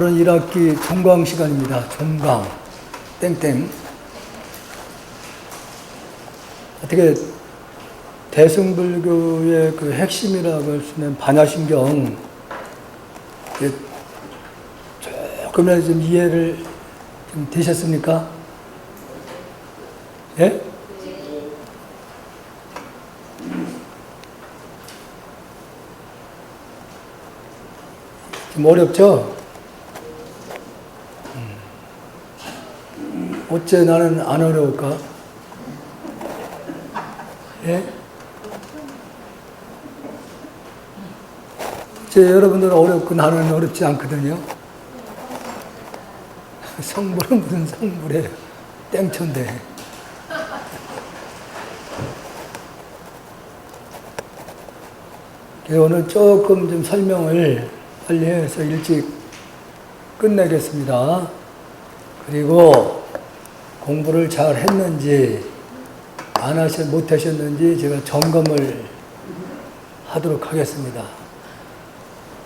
오늘은 1학기 종강 시간입니다. 종강. 땡땡. 어떻게 대승불교의 그 핵심이라고 할 수 있는 반야심경 조금이라도 좀 이해를 좀 되셨습니까? 예? 좀 어렵죠? 어째 나는 안 어려울까? 예? 여러분들은 어렵고 나는 어렵지 않거든요. 성불은 무슨 성불이에요? 땡초인데. 오늘 조금 좀 설명을 빨리 해서 일찍 끝내겠습니다. 그리고 공부를 잘 했는지 못 하셨는지 제가 점검을 하도록 하겠습니다.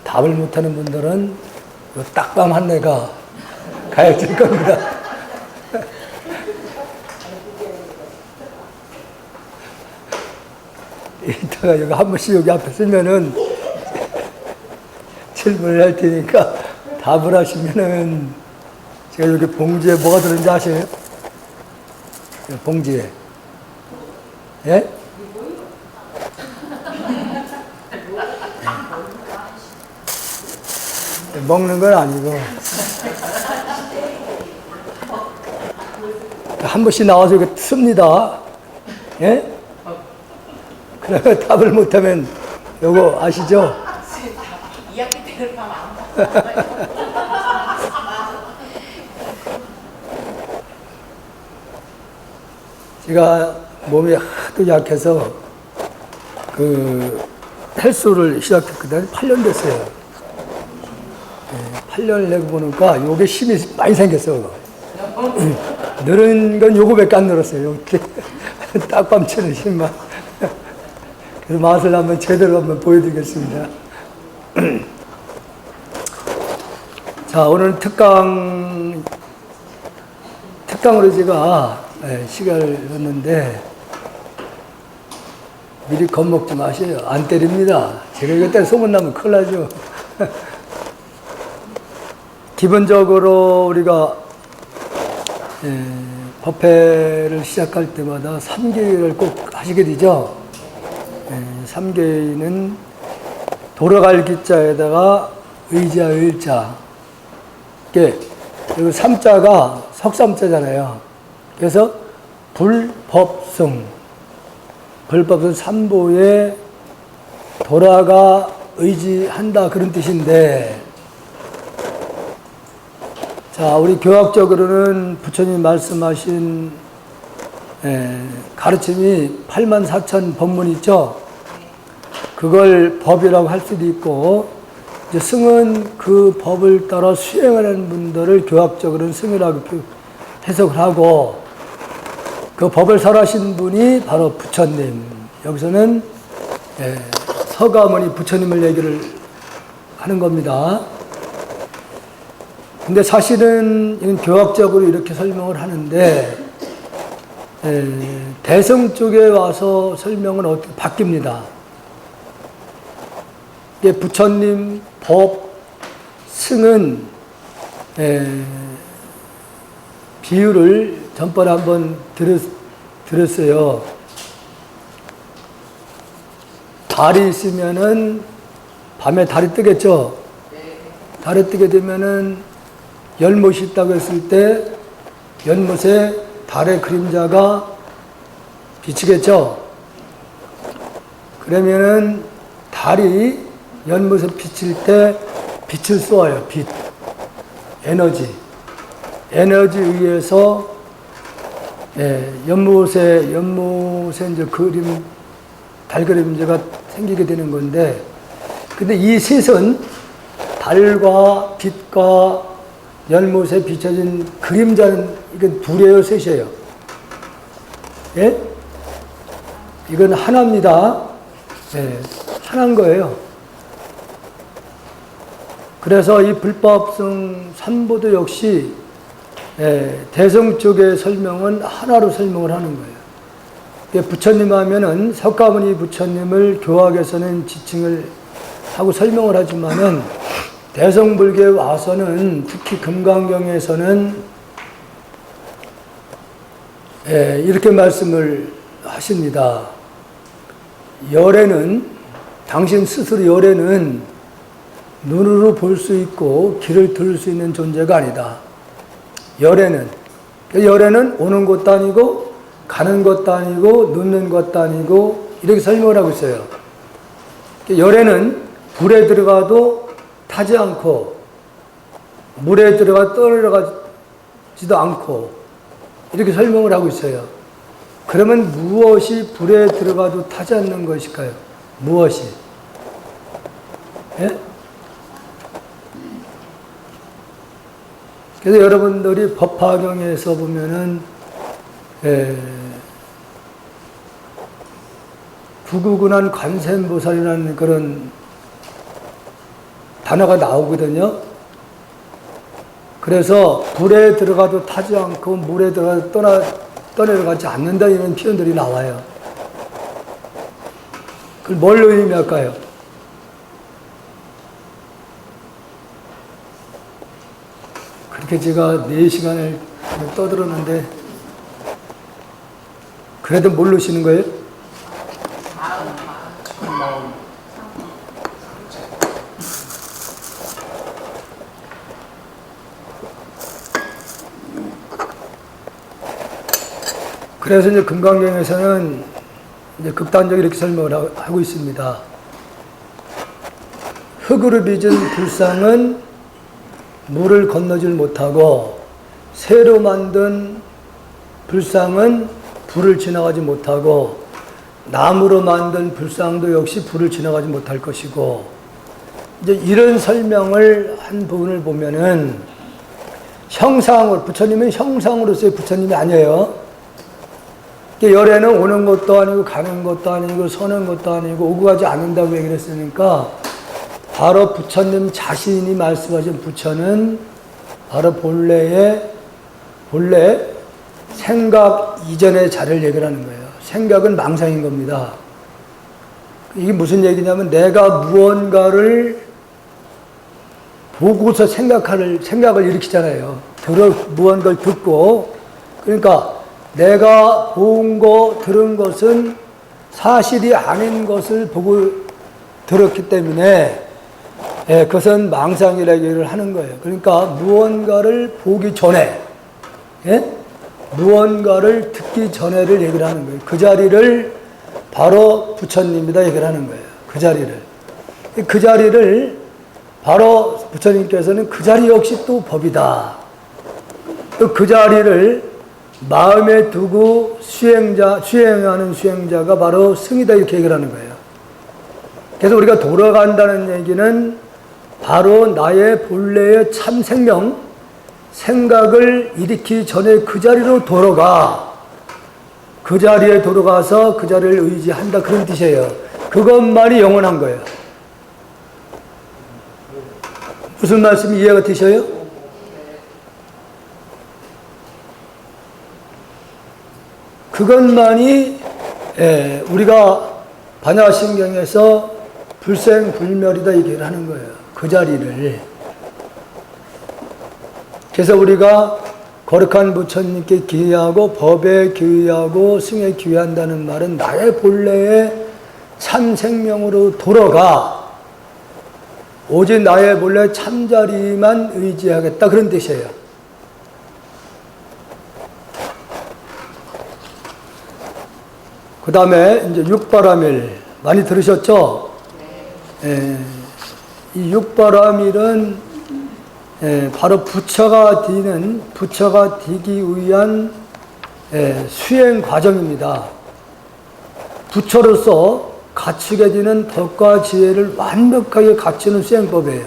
답을 못하는 분들은 딱밤 한 대가 가해질 겁니다. 이따가 여기 한 번씩 여기 앞에 쓰면은 질문을 할 테니까 답을 하시면은 제가 여기 봉지에 뭐가 들었는지 아세요? 봉지에. 예? 먹는 건 아니고 한 번씩 나와서 이렇게 씁니다. 예? 그러면 답을 못하면 요거 아시죠? 2학기 때를 하면 안 봐. 제가 몸이 하도 약해서 그 헬스를 시작했거든요. 8년 됐어요. 8년을 내고 보니까 요게 힘이 많이 생겼어. 늘은 건 요거밖에 안 늘었어요. 딱밤 치는 힘만. 그래서 맛을 한번 제대로 한번 보여드리겠습니다. 자, 오늘 특강으로 제가 시간을 뒀는데 미리 겁먹지 마세요. 안 때립니다. 제가 이때 소문나면 큰일 나죠. 기본적으로 우리가 법회를 시작할 때마다 3계위를 꼭 하시게 되죠. 3계위는 돌아갈 기자에다가 의자, 의자. 그리고 3자가 석삼자잖아요. 그래서 불법성. 불법은 삼보에 돌아가 의지한다 그런 뜻인데, 자, 우리 교학적으로는 부처님 말씀하신 가르침이 84,000 법문 있죠. 그걸 법이라고 할 수도 있고, 이제 승은 그 법을 따라 수행하는 분들을 교학적으로는 승이라고 해석을 하고, 그 법을 설하신 분이 바로 부처님. 여기서는 서가모니 부처님을 얘기를 하는 겁니다. 근데 사실은 이건 교학적으로 이렇게 설명을 하는데, 대성 쪽에 와서 설명은 어떻게 바뀝니다. 부처님, 법, 승은 비유를 전번에 한번 들었어요. 달이 있으면은 밤에 달이 뜨겠죠. 달이 뜨게 되면은 연못이 있다고 했을 때 연못에 달의 그림자가 비치겠죠. 그러면은 달이 연못에 비칠 때 빛을 쏘아요. 빛, 에너지에 의해서 연못에 이제 달 그림자가 생기게 되는 건데, 근데 이 셋은 달과 빛과 연못에 비춰진 그림자는 이건 둘이에요, 셋이에요? 예? 이건 하나입니다. 하나인 거예요. 그래서 이 불법성 삼보도 역시 대성 쪽의 설명은 하나로 설명을 하는 거예요. 부처님 하면은 석가모니 부처님을 교학에서는 지칭을 하고 설명을 하지만은 대성불교에 와서는 특히 금강경에서는 이렇게 말씀을 하십니다. 열애는 당신 스스로 열애는 눈으로 볼 수 있고 귀를 들을 수 있는 존재가 아니다. 열애는 오는 것도 아니고 가는 것도 아니고 눕는 것도 아니고 이렇게 설명을 하고 있어요. 열애는 불에 들어가도 타지 않고 물에 들어가 떨어지도 않고 이렇게 설명을 하고 있어요. 그러면 무엇이 불에 들어가도 타지 않는 것일까요? 무엇이? 예? 그래서 여러분들이 법화경에서 보면은 구구근한 관세음보살이라는 그런 단어가 나오거든요. 그래서 불에 들어가도 타지 않고 물에 들어가도 떠내려가지 않는다 이런 표현들이 나와요. 그걸 뭘로 의미할까요? 그렇게 제가 4시간을 떠들었는데 그래도 모르시는 거예요? 그래서 이제 금강경에서는 이제 극단적으로 이렇게 설명을 하고 있습니다. 흙으로 빚은 불상은 물을 건너질 못하고 새로 만든 불상은 불을 지나가지 못하고 나무로 만든 불상도 역시 불을 지나가지 못할 것이고 이제 이런 설명을 한 부분을 보면은 형상으로 부처님은 형상으로서의 부처님이 아니에요. 열애는 오는 것도 아니고 가는 것도 아니고 서는 것도 아니고 오고 가지 않는다고 얘기를 했으니까 바로 부처님 자신이 말씀하신 부처는 바로 본래 생각 이전의 자리를 얘기를 하는 거예요. 생각은 망상인 겁니다. 이게 무슨 얘기냐면 내가 무언가를 보고서 생각을 일으키잖아요. 무언가를 듣고 그러니까 내가 본 거, 들은 것은 사실이 아닌 것을 보고 들었기 때문에 그것은 망상이라고 얘기를 하는 거예요. 그러니까 무언가를 보기 전에 무언가를 듣기 전에를 얘기를 하는 거예요. 그 자리를 바로 부처님이다 얘기를 하는 거예요. 그 자리를 바로 부처님께서는 그 자리 역시 또 법이다. 또 그 자리를 마음에 두고 수행하는 수행자가 바로 승이다 이렇게 얘기를 하는 거예요. 그래서 우리가 돌아간다는 얘기는 바로 나의 본래의 참 생명, 생각을 일으키기 전에 그 자리로 돌아가. 그 자리에 돌아가서 그 자리를 의지한다 그런 뜻이에요. 그것만이 영원한 거예요. 무슨 말씀이 이해가 되셔요? 그것만이 우리가 반야신경에서 불생불멸이다 얘기를 하는 거예요. 그 자리를. 그래서 우리가 거룩한 부처님께 기회하고 법에 기회하고 승에 기회한다는 말은 나의 본래의 참 생명으로 돌아가 오직 나의 본래 참자리만 의지하겠다 그런 뜻이에요. 그 다음에 이제 육바라밀 많이 들으셨죠? 이 육바라밀은 바로 부처가 되기 위한 수행 과정입니다. 부처로서 갖추게 되는 덕과 지혜를 완벽하게 갖추는 수행법이에요.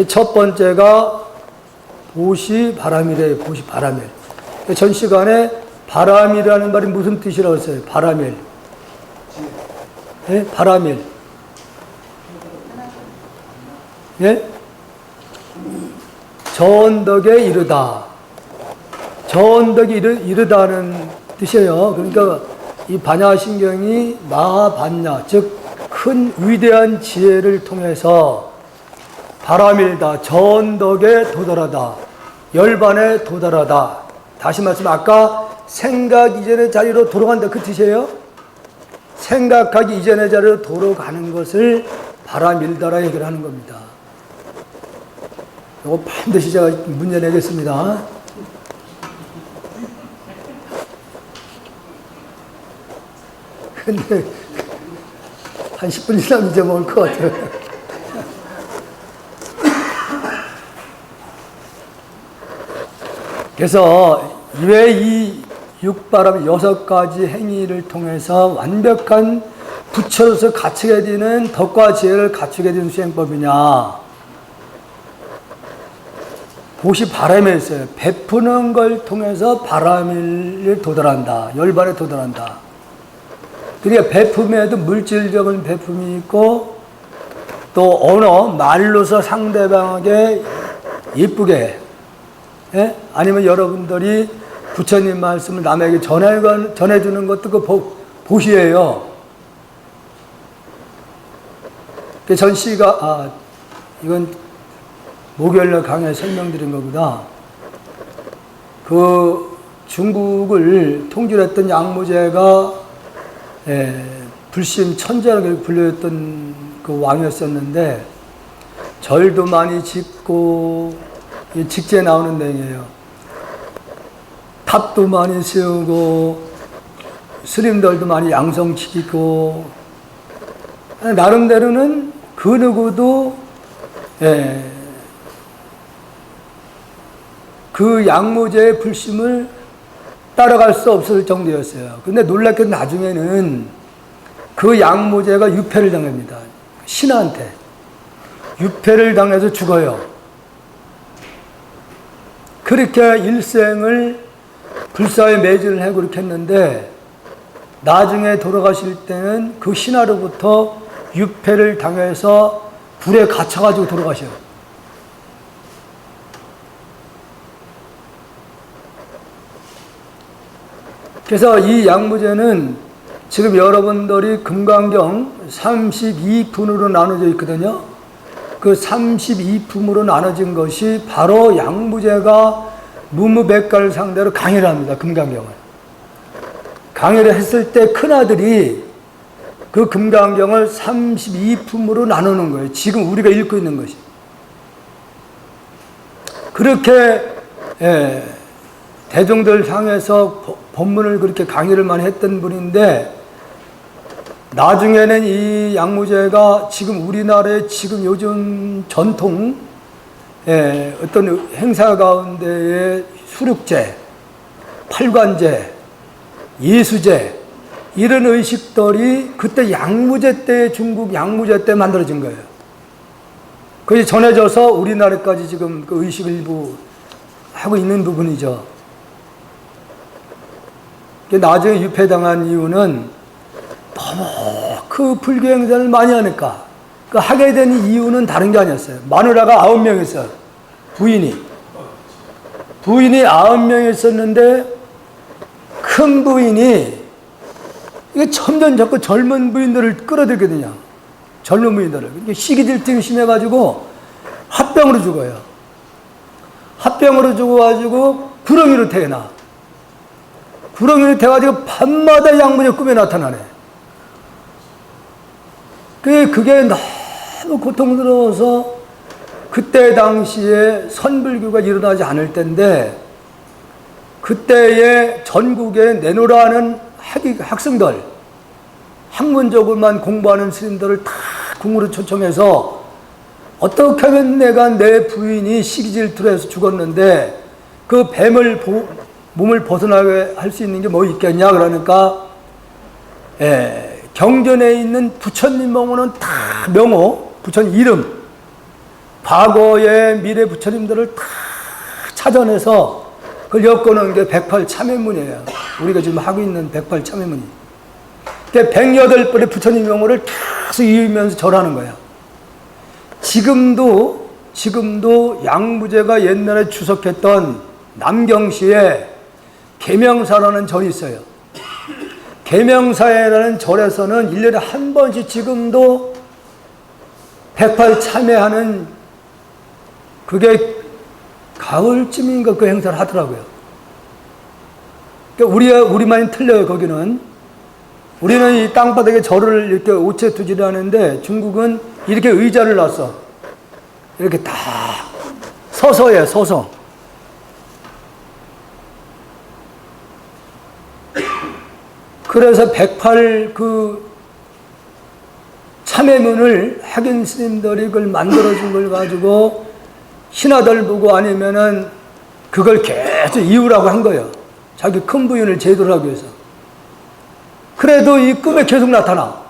첫 번째가 보시바라밀이에요. 보시바라밀. 전 시간에 바람이라는 말이 무슨 뜻이라고 했어요? 바라밀. 바라밀. 예? 저 언덕에 이르다. 저 언덕에 이르다는 뜻이에요. 그러니까 이 반야신경이 마하반야, 즉 큰 위대한 지혜를 통해서 바람일다. 저 언덕에 도달하다. 열반에 도달하다. 다시 말씀, 아까 생각 이전의 자리로 돌아간다 그 뜻이에요. 생각하기 이전의 자리로 돌아가는 것을 바람일다라 얘기를 하는 겁니다. 이거 반드시 제가 문제 내겠습니다. 근데 한 10분 지나면 잊어먹을 것 같아요. 그래서 왜 이 육바람 6가지 행위를 통해서 완벽한 부처로서 갖추게 되는 덕과 지혜를 갖추게 되는 수행법이냐? 그것이 바람에 있어요. 베푸는 걸 통해서 바람에 도달한다. 열반에 도달한다. 그러니까 베품에도 물질적인 베품이 있고 또 언어, 말로서 상대방에게 예쁘게, 예? 아니면 여러분들이 부처님 말씀을 남에게 전해주는 것도 그 보시예요. 전시가, 이건 목요일날 강의에 설명드린 것보다 그 중국을 통솔했던 양무제가 불신 천재라고 불렸던 그 왕이었었는데 절도 많이 짓고 직제에 나오는 내용이에요. 탑도 많이 세우고 스님들도 많이 양성시키고 나름대로는 그 누구도 그 양무제의 불심을 따라갈 수 없을 정도였어요. 근데 놀랍게도 나중에는 그 양무제가 유패를 당합니다. 신하한테. 유패를 당해서 죽어요. 그렇게 일생을 불사에 매진을 하고 그렇게 했는데 나중에 돌아가실 때는 그 신하로부터 유패를 당해서 불에 갇혀가지고 돌아가셔요. 그래서 이 양무제는 지금 여러분들이 금강경 32분으로 나눠져 있거든요. 그 32품으로 나눠진 것이 바로 양무제가 무무백가를 상대로 강의를 합니다. 금강경을. 강의를 했을 때 큰아들이 그 금강경을 32품으로 나누는 거예요. 지금 우리가 읽고 있는 것이. 그렇게 대중들 향해서 법문을 그렇게 강의를 많이 했던 분인데 나중에는 이 양무제가 지금 우리나라의 지금 요즘 전통 어떤 행사 가운데의 수륙제, 팔관제, 예수제 이런 의식들이 그때 양무제 때 중국 양무제 때 만들어진 거예요. 그게 전해져서 우리나라까지 지금 그 의식을 일부 하고 있는 부분이죠. 나중에 유패당한 이유는 너무 그 불교 행사를 많이 하니까 그 하게 된 이유는 다른 게 아니었어요. 마누라가 9명 있어요. 부인이 9명 있었는데 큰 부인이 이게 점점 자꾸 젊은 부인들을 끌어들거든요. 젊은 부인들을. 시기 질증이 심해가지고 합병으로 죽어요. 합병으로 죽어가지고 구렁이로 태어나. 구렁이로 태어가지고 밤마다 양무제 꿈에 나타나네. 그게 너무 고통스러워서 그때 당시에 선불교가 일어나지 않을 때인데 그때에 전국에 내놓으라는 학생들, 학문적으로만 공부하는 스님들을 다 궁으로 초청해서 어떻게 하면 내가 내 부인이 시기질투로 해서 죽었는데 그 뱀을 몸을 벗어나게 할 수 있는 게 뭐 있겠냐 그러니까 경전에 있는 부처님 명호는 다 명호, 부처님 이름, 과거의 미래 부처님들을 다 찾아내서 그걸 엮어놓은 게 108참회문이에요. 우리가 지금 하고 있는 108참회문이. 그러니까 108번의 부처님 명호를 계속 이으면서 절하는 거야. 지금도 양무제가 옛날에 주석했던 남경시에 계명사라는 절이 있어요. 계명사라는 절에서는 1년에 한 번씩 지금도 108 참여하는, 그게 가을쯤인가 그 행사를 하더라고요. 그러니까 우리만이 틀려요, 거기는. 우리는 이 땅바닥에 절을 이렇게 오체투지를 하는데, 중국은 이렇게 의자를 놨어. 이렇게 다 서서 해, 서서. 그래서 108 그 참회문을 학인 스님들이 그걸 만들어준 걸 가지고 신하들 보고 아니면은 그걸 계속 이으라고 한 거예요. 자기 큰 부인을 제도를 하기 위해서. 그래도 이 꿈에 계속 나타나.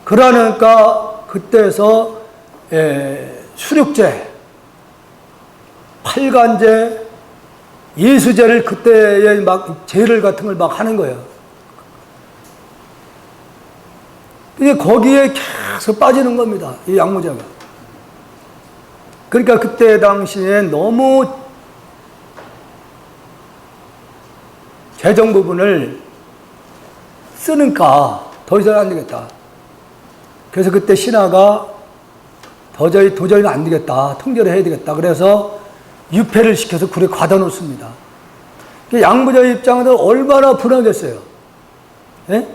그러니까 그때서 수륙제, 팔간제, 예수제를 그때에 막 제를 같은 걸 막 하는 거예요. 이게 거기에 계속 빠지는 겁니다. 이 양무제가. 그러니까 그때 당시에 너무 재정 부분을 쓰니까 더 이상 안 되겠다. 그래서 그때 신하가 도저히 안 되겠다. 통제를 해야 되겠다. 그래서 유폐를 시켜서 굴에 가다 놓습니다. 양무제 입장에서 얼마나 불안했어요. 예?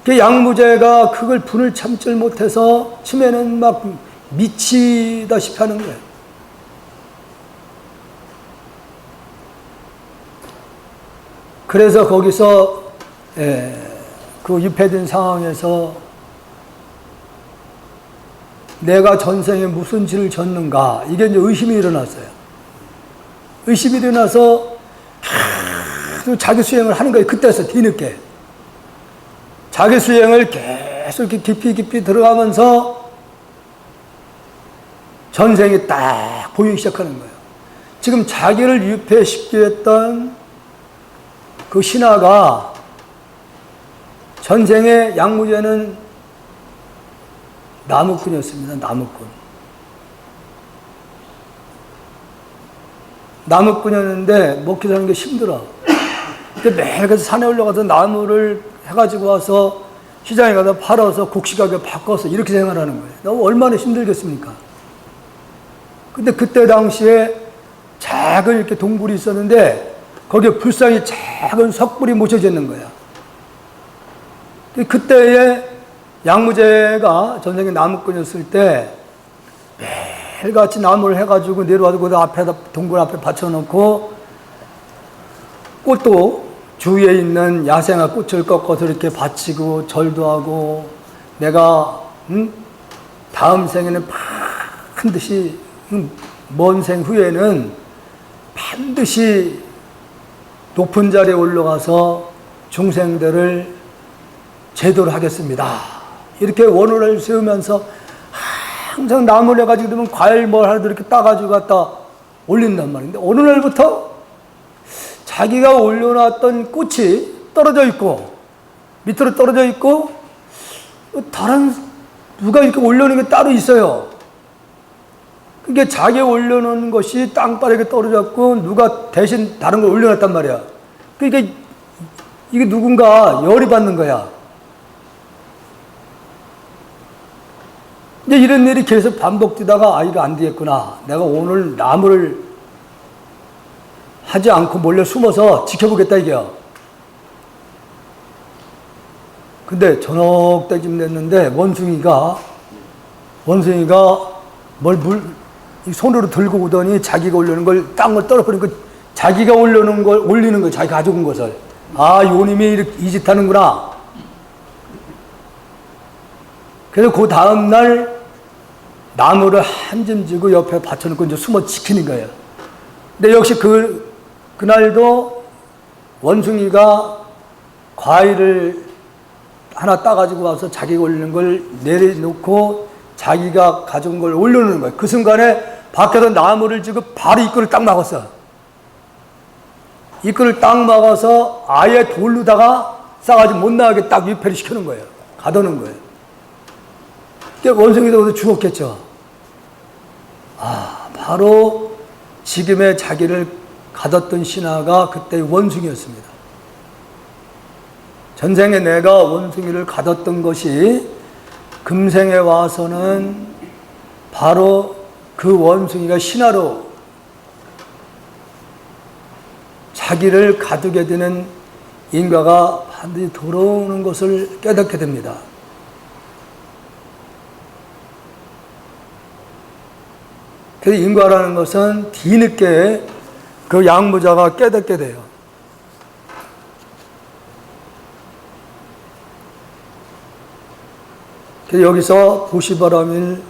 양무제가 그걸 분을 참질 못해서 치면은 막 미치다시피 하는 거예요. 그래서 거기서 그 유폐된 상황에서 내가 전생에 무슨 죄를 졌는가, 이게 이제 의심이 일어났어요. 의심이 일어나서 계속 자기 수행을 하는 거예요. 그때서 뒤늦게 자기 수행을 계속 이렇게 깊이 들어가면서 전생이 딱 보이기 시작하는 거예요. 지금 자기를 유폐시키게 했던 그 신하가 전생에 양무제는 나무꾼이었습니다. 나무꾼이었는데 먹기 사는 게 힘들어. 근데 매일 가서 산에 올라가서 나무를 해가지고 와서 시장에 가서 팔아서 곡식하게 바꿔서 이렇게 생활하는 거예요. 너무 얼마나 힘들겠습니까? 근데 그때 당시에 작은 이렇게 동굴이 있었는데 거기에 불상이 작은 석불이 묻혀져 있는 거야. 그때에 양무제가 전생에 나무꾼이었을 때 매일같이 나무를 해가지고 내려와서 그 앞에다 동굴 앞에 받쳐놓고 꽃도 주위에 있는 야생화 꽃을 꺾어서 이렇게 바치고 절도 하고, 내가 다음 생에는 반드시 먼 생 후에는 반드시 높은 자리에 올라가서 중생들을 제도를 하겠습니다. 이렇게 원호를 세우면서 항상 나무를 해가지고 그러면 과일 뭘 하나도 이렇게 따가지고 갖다 올린단 말인데, 어느 날부터 자기가 올려놨던 꽃이 떨어져 있고 밑으로 떨어져 있고 다른 누가 이렇게 올려놓은 게 따로 있어요. 그게 자기 올려놓은 것이 땅바닥에 떨어졌고 누가 대신 다른 걸 올려놨단 말이야. 그러니까 이게 누군가 열이 받는 거야. 이제 이런 일이 계속 반복되다가 이거 안 되겠구나. 내가 오늘 나무를 하지 않고 몰래 숨어서 지켜보겠다 이게요. 근데 저녁 때쯤 됐는데 원숭이가 뭘 손으로 들고 오더니 자기가 올려놓은 걸 땅을 떨어뜨리고 자기가 올리는 걸 자기 가져온 것을. 아, 요님이 이렇게 이 짓 하는구나. 그래서 그 다음날 나무를 한 점 쥐고 옆에 받쳐놓고 이제 숨어 지키는 거예요. 근데 역시 그날도 원숭이가 과일을 하나 따가지고 와서 자기가 올리는 걸 내려놓고 자기가 가져온 걸 올려놓는 거예요. 그 순간에 밖에서 나무를 쥐고 바로 입구를 딱 막았어. 입구를 딱 막아서 아예 돌로다가 싸가지고 못 나가게 딱 유폐를 시키는 거예요. 가둬놓은 거예요. 그러니까 원숭이도 죽었겠죠. 바로 지금의 자기를 가뒀던 신하가 그때 원숭이였습니다. 전생에 내가 원숭이를 가뒀던 것이 금생에 와서는 바로 그 원숭이가 신하로 자기를 가두게 되는 인과가 반드시 돌아오는 것을 깨닫게 됩니다. 그래서 인과라는 것은 뒤늦게 그 양무자가 깨닫게 돼요. 그래서 여기서 보시바람일,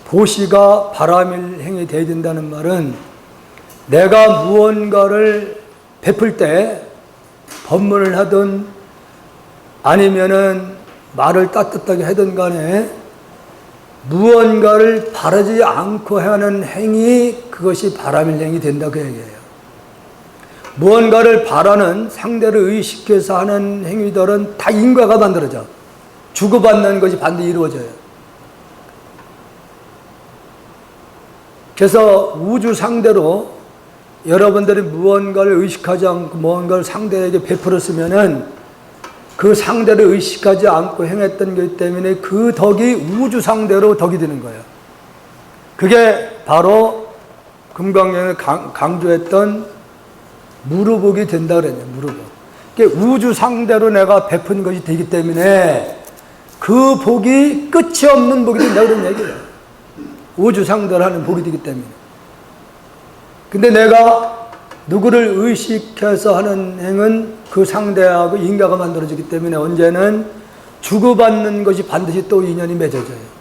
보시가 바람일 행이 되어야 된다는 말은 내가 무언가를 베풀 때 법문을 하든 아니면은 말을 따뜻하게 하든 간에 무언가를 바라지 않고 하는 행위, 그것이 바람일 행이 된다 그 얘기예요. 무언가를 바라는, 상대를 의식해서 하는 행위들은 다 인과가 만들어져. 주고받는 것이 반드시 이루어져요. 그래서 우주 상대로 여러분들이 무언가를 의식하지 않고 무언가를 상대에게 베풀었으면은 그 상대를 의식하지 않고 행했던 것 때문에 그 덕이 우주 상대로 덕이 되는 거예요. 그게 바로 금강경에 강조했던 무르복이 된다 그랬냐, 무르복. 그러니까 우주 상대로 내가 베푼 것이 되기 때문에 그 복이 끝이 없는 복이 된다 그런 얘기예요. 우주 상대로 하는 복이 되기 때문에. 근데 내가 누구를 의식해서 하는 행은 그 상대하고 인과가 만들어지기 때문에 언제는 주고받는 것이 반드시 또 인연이 맺어져요.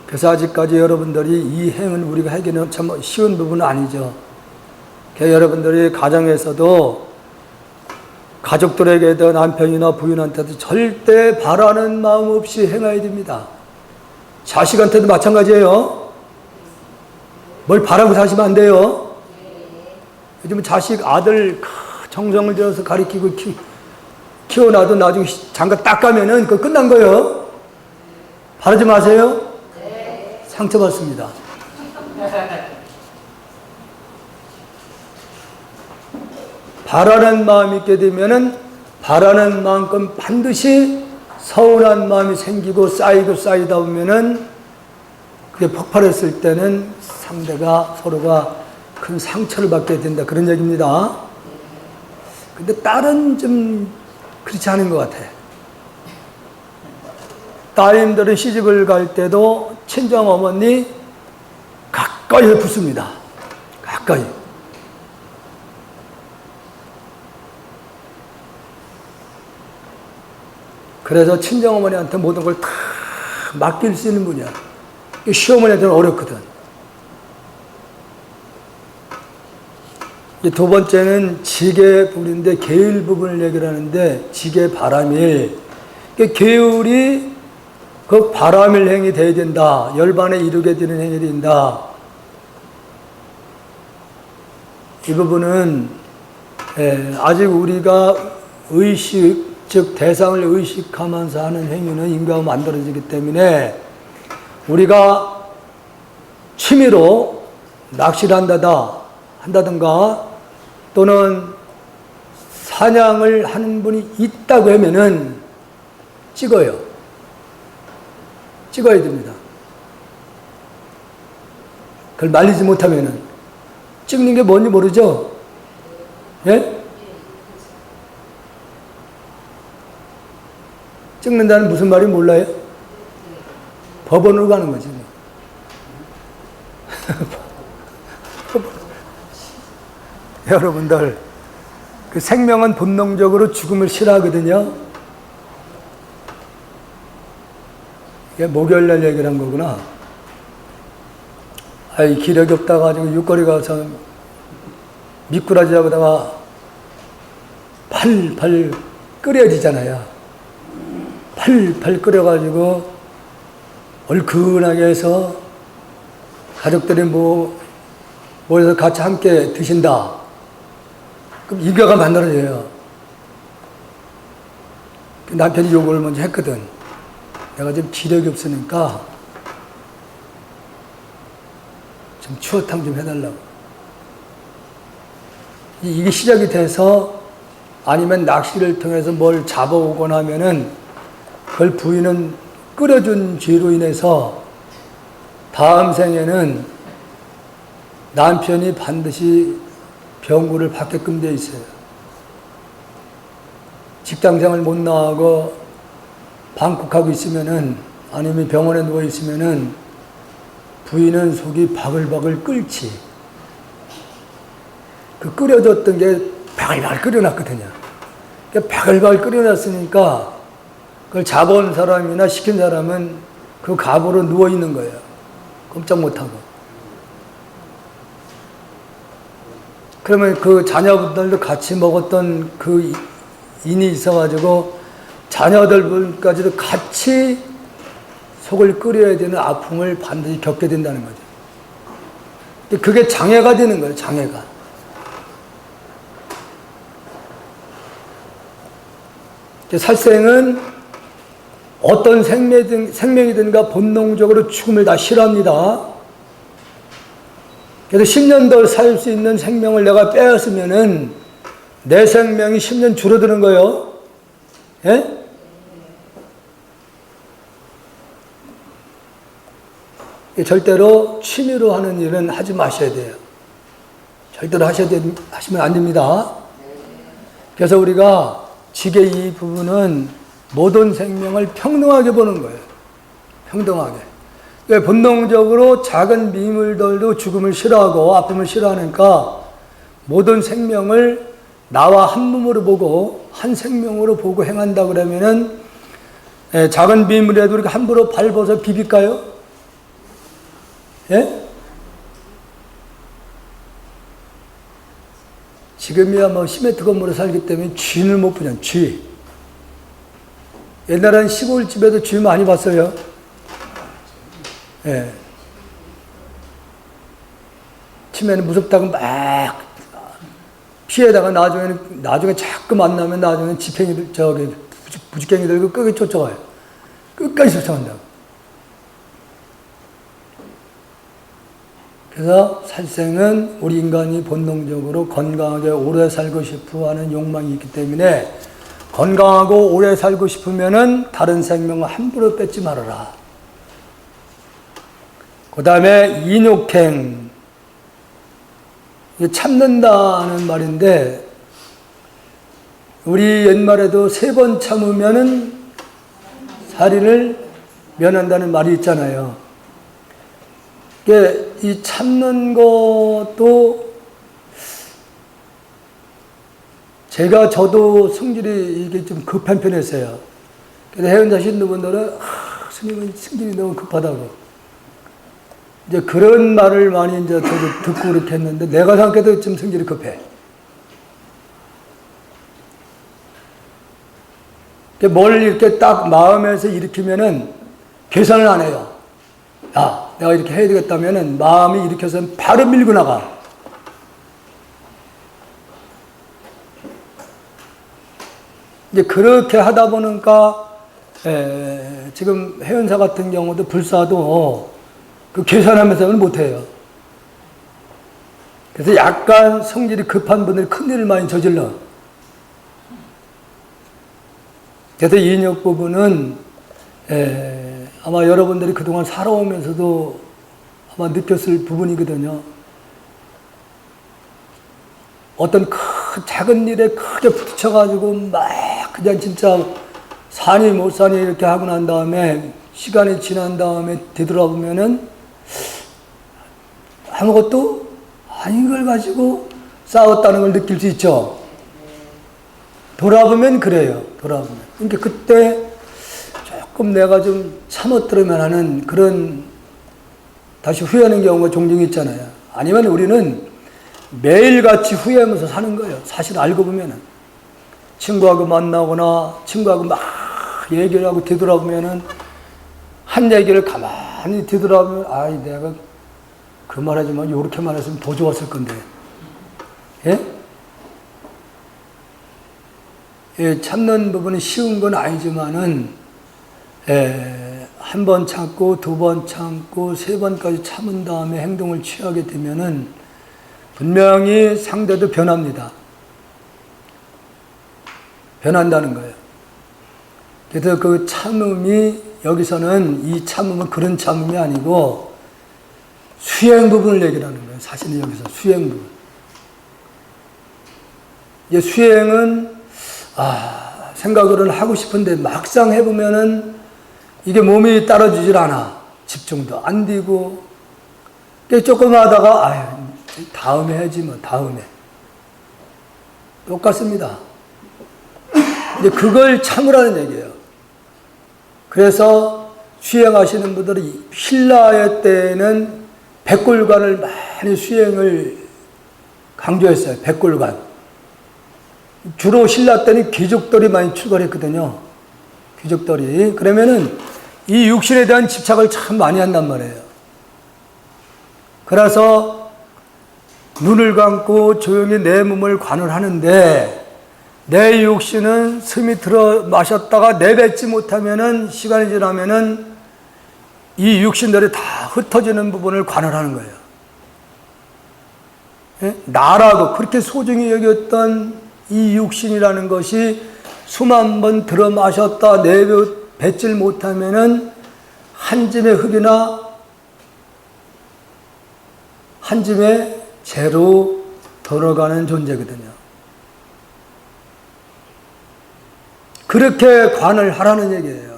그래서 아직까지 여러분들이 이 행을 우리가 하기는 참 쉬운 부분은 아니죠. 그래서 여러분들이 가정에서도 가족들에게도 남편이나 부인한테도 절대 바라는 마음 없이 행해야 됩니다. 자식한테도 마찬가지예요. 뭘 바라고 사시면 안 돼요. 요즘 자식 아들 정성을 들여서 가르치고 키워놔도 나중에 장가 딱 가면은 그거 끝난 거예요. 바라지 마세요. 상처받습니다. 바라는 마음이 있게 되면은 바라는 만큼 반드시 서운한 마음이 생기고 쌓이다 보면은 그게 폭발했을 때는 상대가 서로가 큰 상처를 받게 된다 그런 얘기입니다. 근데 딸은 좀 그렇지 않은 것 같아. 따님들은 시집을 갈 때도 친정 어머니 가까이 붙습니다. 가까이. 그래서 친정어머니한테 모든 걸 다 맡길 수 있는 분이야. 시어머니한테는 어렵거든. 두 번째는 지계 부분인데 계율 부분을 얘기를 하는데 지계 바람일. 계율이 그 바람일 행이 돼야 된다. 열반에 이르게 되는 행이 된다. 이 부분은 아직 우리가 의식, 즉 대상을 의식하면서 하는 행위는 인과가 만들어지기 때문에 우리가 취미로 낚시를 한다든가 또는 사냥을 하는 분이 있다고 하면은 찍어야 됩니다. 그걸 말리지 못하면은 찍는 게 뭔지 모르죠? 예? 찍는다는 무슨 말이 몰라요? 법원으로 가는 거지. 여러분들, 그 생명은 본능적으로 죽음을 싫어하거든요. 이게 목요일날 얘기를 한 거구나. 아이, 기력이 없다가지고 육거리 가서 미꾸라지 하다가 팔 끓여지잖아요. 팔 끓여가지고 얼큰하게 해서 가족들이 모여서 같이 함께 드신다. 그럼 인과가 만들어져요. 남편이 요구를 먼저 했거든. 내가 좀 기력이 없으니까 좀 추어탕 좀 해달라고. 이게 시작이 돼서 아니면 낚시를 통해서 뭘 잡아오거나 하면은 그걸 부인은 끓여준 죄로 인해서 다음 생에는 남편이 반드시 병고를 받게끔 돼 있어요. 직장생활 못 나가고 방콕하고 있으면은 아니면 병원에 누워 있으면은 부인은 속이 바글바글 끓지. 그 끓여줬던 게 바글바글 끓여놨거든요. 바글바글 끓여놨으니까 그걸 잡아온 사람이나 시킨 사람은 그 갑으로 누워 있는 거예요. 꼼짝 못하고. 그러면 그 자녀분들도 같이 먹었던 그 인이 있어가지고 자녀들까지도 같이 속을 끓여야 되는 아픔을 반드시 겪게 된다는 거죠. 그게 장애가 되는 거예요, 장애가. 살생은 어떤 생명이든가 본능적으로 죽음을 다 싫어합니다. 그래서 10년 더 살 수 있는 생명을 내가 빼앗으면은 내 생명이 10년 줄어드는 거예요. 예? 절대로 취미로 하는 일은 하지 마셔야 돼요. 절대로 하시면 안 됩니다. 그래서 우리가 지게 이 부분은 모든 생명을 평등하게 보는 거예요. 평등하게. 그러니까 본능적으로 작은 미물들도 죽음을 싫어하고 아픔을 싫어하니까 모든 생명을 나와 한 몸으로 보고 한 생명으로 보고 행한다 그러면은 작은 미물에도 이렇게 함부로 밟아서 비빌까요? 예? 지금이야 뭐 시멘트 건물에 살기 때문에 쥐를 못 보냐, 쥐. 옛날에는 시골집에도 쥐 많이 봤어요. 예. 치매는 무섭다고 막 피해다가 나중에 자꾸 만나면 나중에 집행이들, 부직갱이들 끝까지 쫓아가요. 끝까지 쫓아간다고. 그래서 살생은 우리 인간이 본능적으로 건강하게 오래 살고 싶어 하는 욕망이 있기 때문에 건강하고 오래 살고 싶으면은 다른 생명을 함부로 뺏지 말아라. 그 다음에 인욕행. 참는다는 말인데 우리 옛말에도 3번 참으면은 살인을 면한다는 말이 있잖아요. 이 참는 것도 저도 성질이 이게 좀 급한 편이었어요. 그래서 해운사신 분들은 스님은 성질이 너무 급하다고. 이제 그런 말을 많이 이제 저도 듣고 그렇게 했는데 내가 생각해도 좀 성질이 급해. 뭘 이렇게 딱 마음에서 일으키면은 계산을 안 해요. 야, 내가 이렇게 해야 되겠다면은 마음이 일으켜서는 바로 밀고 나가. 이제 그렇게 하다 보니까 지금 해운사 같은 경우도 불사도 그 계산하면서는 못해요. 그래서 약간 성질이 급한 분들이 큰일을 많이 저질러. 그래서 인욕 부분은 아마 여러분들이 그동안 살아오면서도 아마 느꼈을 부분이거든요. 어떤 작은 일에 크게 부딪혀가지고 막 그냥 진짜 사니 못 사니 이렇게 하고 난 다음에 시간이 지난 다음에 되돌아보면은 아무것도 아닌 걸 가지고 싸웠다는 걸 느낄 수 있죠. 돌아보면 그래요. 돌아보면. 그러니까 그때 조금 내가 좀 참았더라면 하는 그런 다시 후회하는 경우가 종종 있잖아요. 아니면 우리는 매일같이 후회하면서 사는 거예요. 사실 알고 보면은. 친구하고 만나거나 친구하고 막 얘기를 하고 뒤돌아보면은 한 얘기를 가만히 뒤돌아보면 아이 내가 그 말하지만 요렇게 말했으면 더 좋았을 건데. 예? 참는 부분이 쉬운 건 아니지만은 한 번 참고 두 번 참고 세 번까지 참은 다음에 행동을 취하게 되면은 분명히 상대도 변합니다. 변한다는 거예요. 그래서 그 참음이 여기서는 이 참음은 그런 참음이 아니고 수행 부분을 얘기하는 거예요. 사실은 여기서 수행 부분. 이제 수행은 생각으로는 하고 싶은데 막상 해보면은 이게 몸이 따라주질 않아. 집중도 안 되고 조금 하다가 다음에 해야지 뭐 다음에 똑같습니다. 이제 그걸 참으라는 얘기예요. 그래서 수행하시는 분들이 신라의 때에는 백골관을 많이 수행을 강조했어요. 백골관. 주로 신라 때는 귀족들이 많이 출가했거든요. 귀족들이. 그러면은 이 육신에 대한 집착을 참 많이 한단 말이에요. 그래서 눈을 감고 조용히 내 몸을 관을 하는데 내 육신은 숨이 들어 마셨다가 내뱉지 못하면은 시간이 지나면은 이 육신들이 다 흩어지는 부분을 관을 하는 거예요. 나라고 그렇게 소중히 여겼던 이 육신이라는 것이 숨 한 번 들어 마셨다 내뱉질 못하면은 한 줌의 흙이나 한 줌의 재로 돌아가는 존재거든요. 그렇게 관을 하라는 얘기예요.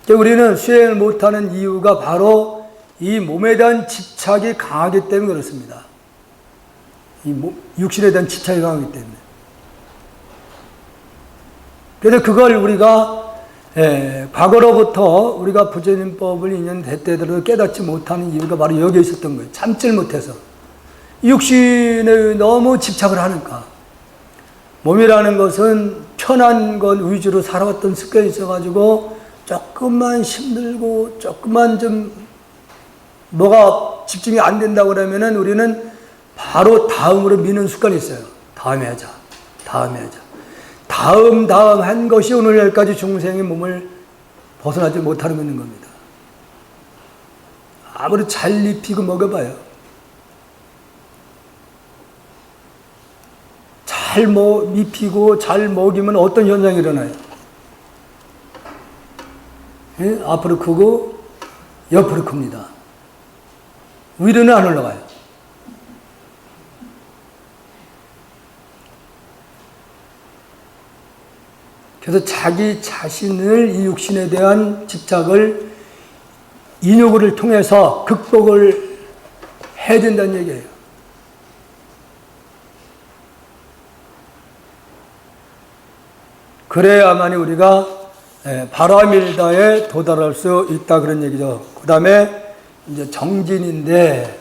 우리는 수행을 못하는 이유가 바로 이 몸에 대한 집착이 강하기 때문에 그렇습니다. 육신에 대한 집착이 강하기 때문에. 그래서 그걸 우리가 과거로부터 우리가 부처님법을 인연 대때대로 깨닫지 못하는 이유가 바로 여기에 있었던 거예요. 참질 못해서. 육신에 너무 집착을 하니까. 몸이라는 것은 편한 것 위주로 살아왔던 습관이 있어가지고 조금만 힘들고 조금만 좀 뭐가 집중이 안 된다고 그러면은 우리는 바로 다음으로 미는 습관이 있어요. 다음에 하자. 다음에 하자. 다음 한 것이 오늘날까지 중생의 몸을 벗어나지 못하고 있는 겁니다. 아무리 잘 입히고 먹여봐요. 잘 입히고 잘 먹이면 어떤 현상이 일어나요? 앞으로 크고 옆으로 큽니다. 위로는 안 올라가요. 그래서 자기 자신을 이 육신에 대한 집착을 인욕을 통해서 극복을 해야 된다는 얘기예요. 그래야만이 우리가 바라밀다에 도달할 수 있다 그런 얘기죠. 그 다음에 이제 정진인데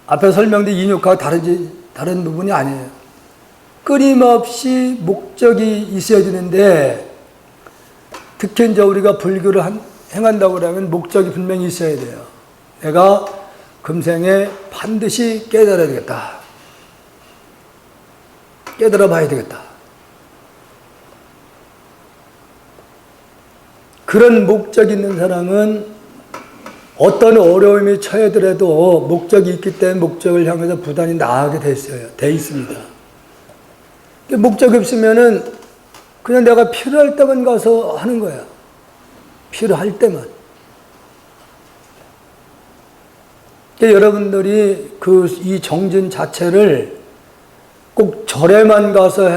앞에 설명된 인욕과 다른 부분이 아니에요. 끊임없이 목적이 있어야 되는데 특히 이제 우리가 불교를 행한다고 그러면 목적이 분명히 있어야 돼요. 내가 금생에 반드시 깨달아야 되겠다. 깨달아 봐야 되겠다. 그런 목적이 있는 사람은 어떤 어려움이 처해더라도 목적이 있기 때문에 목적을 향해서 부단히 나아가게 돼 있습니다. 목적이 없으면은 그냥 내가 필요할 때만 가서 하는 거야. 필요할 때만. 여러분들이 이 정진 자체를 꼭 절에만 가서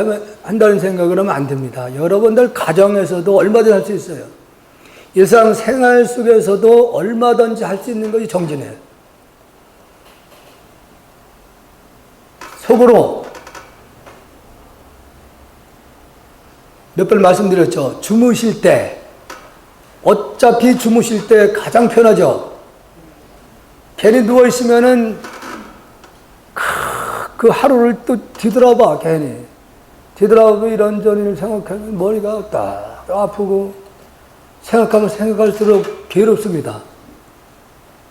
한다는 생각을 하면 안 됩니다. 여러분들 가정에서도 얼마든지 할 수 있어요. 일상 생활 속에서도 얼마든지 할 수 있는 것이 정진이에요. 속으로 몇 번 말씀드렸죠. 주무실 때 어차피 주무실 때 가장 편하죠. 괜히 누워있으면은 그 하루를 또 뒤돌아봐. 괜히 뒤돌아보고 이런저런 생각하면 머리가 딱 아프고 생각하면 생각할수록 괴롭습니다.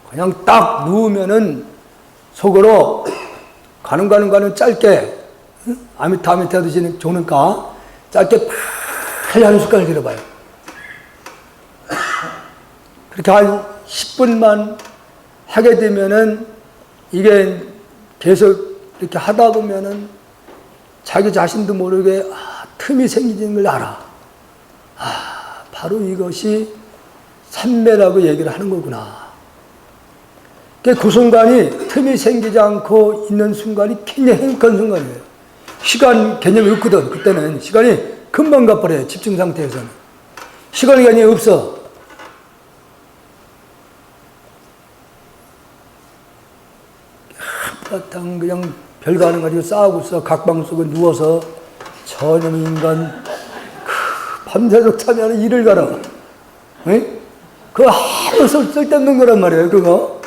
그냥 딱 누우면은 속으로 가는 짧게 아미타 드시는 좋으니까 짧게 빨리 한 숟갈 들어봐요. 그렇게 한 10분만 하게 되면은 이게 계속 이렇게 하다 보면은 자기 자신도 모르게 틈이 생기는 걸 알아. 바로 이것이 삼매라고 얘기를 하는 거구나. 그 순간이 틈이 생기지 않고 있는 순간이 굉장히 행복한 순간이에요. 시간 개념이 없거든. 그때는 시간이 금방 가버려요. 집중 상태에서는. 시간 개념이 없어. 한바탕 그냥 별거 아닌 가지고 싸우고 있어. 각방 속에 누워서 전혀 인간 밤새도록 참여하는 일을 가라. 응? 그거 아무 쓸데없는 거란 말이에요. 그거.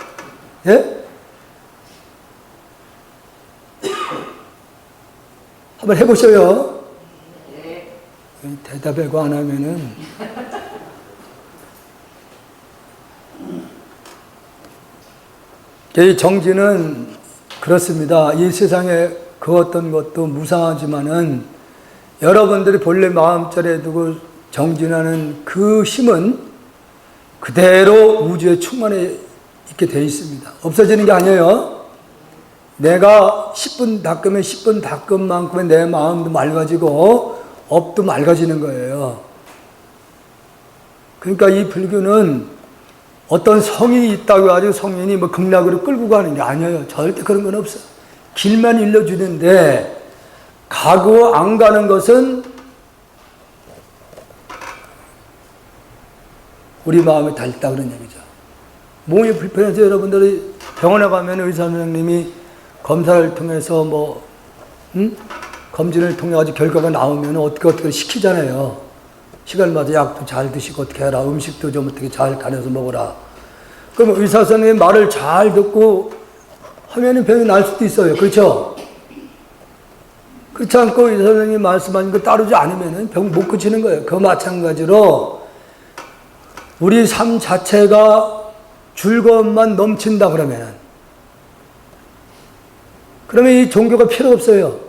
예? 한번 해보셔요. 대답하고 안 하면은. 이 정진은 그렇습니다. 이 세상에 그 어떤 것도 무상하지만은 여러분들이 본래 마음절에 두고 정진하는 그 힘은 그대로 우주에 충만해 있게 되어 있습니다. 없어지는 게 아니에요. 내가 10분 닦으면 10분 닦은 만큼의 내 마음도 맑아지고 업도 맑아지는 거예요. 그러니까 이 불교는 어떤 성인이 있다고 해가지고 성인이 뭐 극락으로 끌고 가는 게 아니에요. 절대 그런 건 없어. 길만 일러주는데 가고 안 가는 것은 우리 마음에 달다 그런 얘기죠. 몸이 불편해서 여러분들이 병원에 가면 의사 선생님이 검사를 통해서 검진을 통해 가지고 결과가 나오면 어떻게 시키잖아요. 시간마다 약도 잘 드시고 어떻게 해라. 음식도 좀 어떻게 잘 간해서 먹어라. 그럼 의사 선생님 말을 잘 듣고 하면은 병이 날 수도 있어요. 그렇죠? 그렇지 않고 의사 선생님이 말씀하신 거 따르지 않으면은 병 못 고치는 거예요. 그 마찬가지로 우리 삶 자체가 즐거움만 넘친다 그러면 이 종교가 필요 없어요.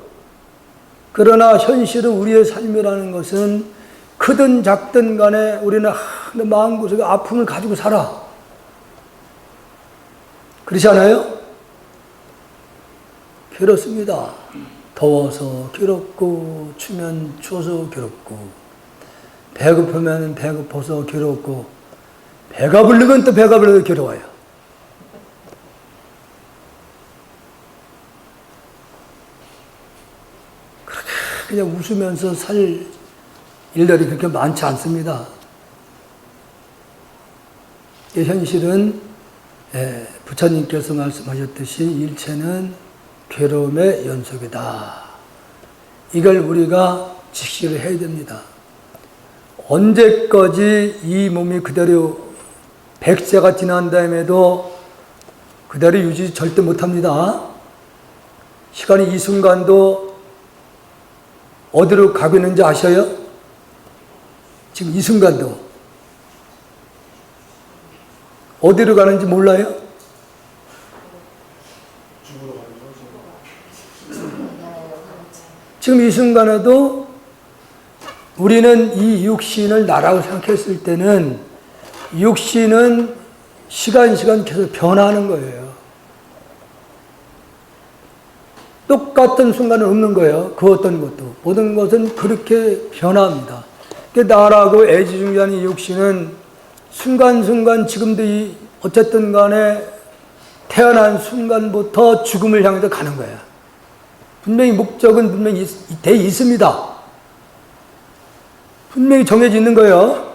그러나 현실은 우리의 삶이라는 것은 크든 작든 간에 우리는 마음구석에 아픔을 가지고 살아. 그렇지 않아요? 괴롭습니다. 더워서 괴롭고 추면 추워서 괴롭고 배고프면 배고파서 괴롭고 배가 부르면 또 배가 불러서 괴로워요. 그렇게 그냥 웃으면서 살 일들이 그렇게 많지 않습니다. 이 현실은 부처님께서 말씀하셨듯이 일체는 괴로움의 연속이다. 이걸 우리가 직시를 해야 됩니다. 언제까지 이 몸이 그대로 100세가 지난 다음에도 그대로 유지 절대 못합니다. 시간이 이 순간도 어디로 가고 있는지 아셔요? 지금 이 순간도 어디로 가는지 몰라요? 지금 이 순간에도 우리는 이 육신을 나라고 생각했을 때는 육신은 시간 계속 변하는 거예요. 똑같은 순간은 없는 거예요. 그 어떤 것도. 모든 것은 그렇게 변합니다. 나라고 애지중지하는 이 육신은 순간순간 지금도 어쨌든 간에 태어난 순간부터 죽음을 향해서 가는 거예요. 분명히 목적은 분명히 돼 있습니다. 분명히 정해져 있는 거예요.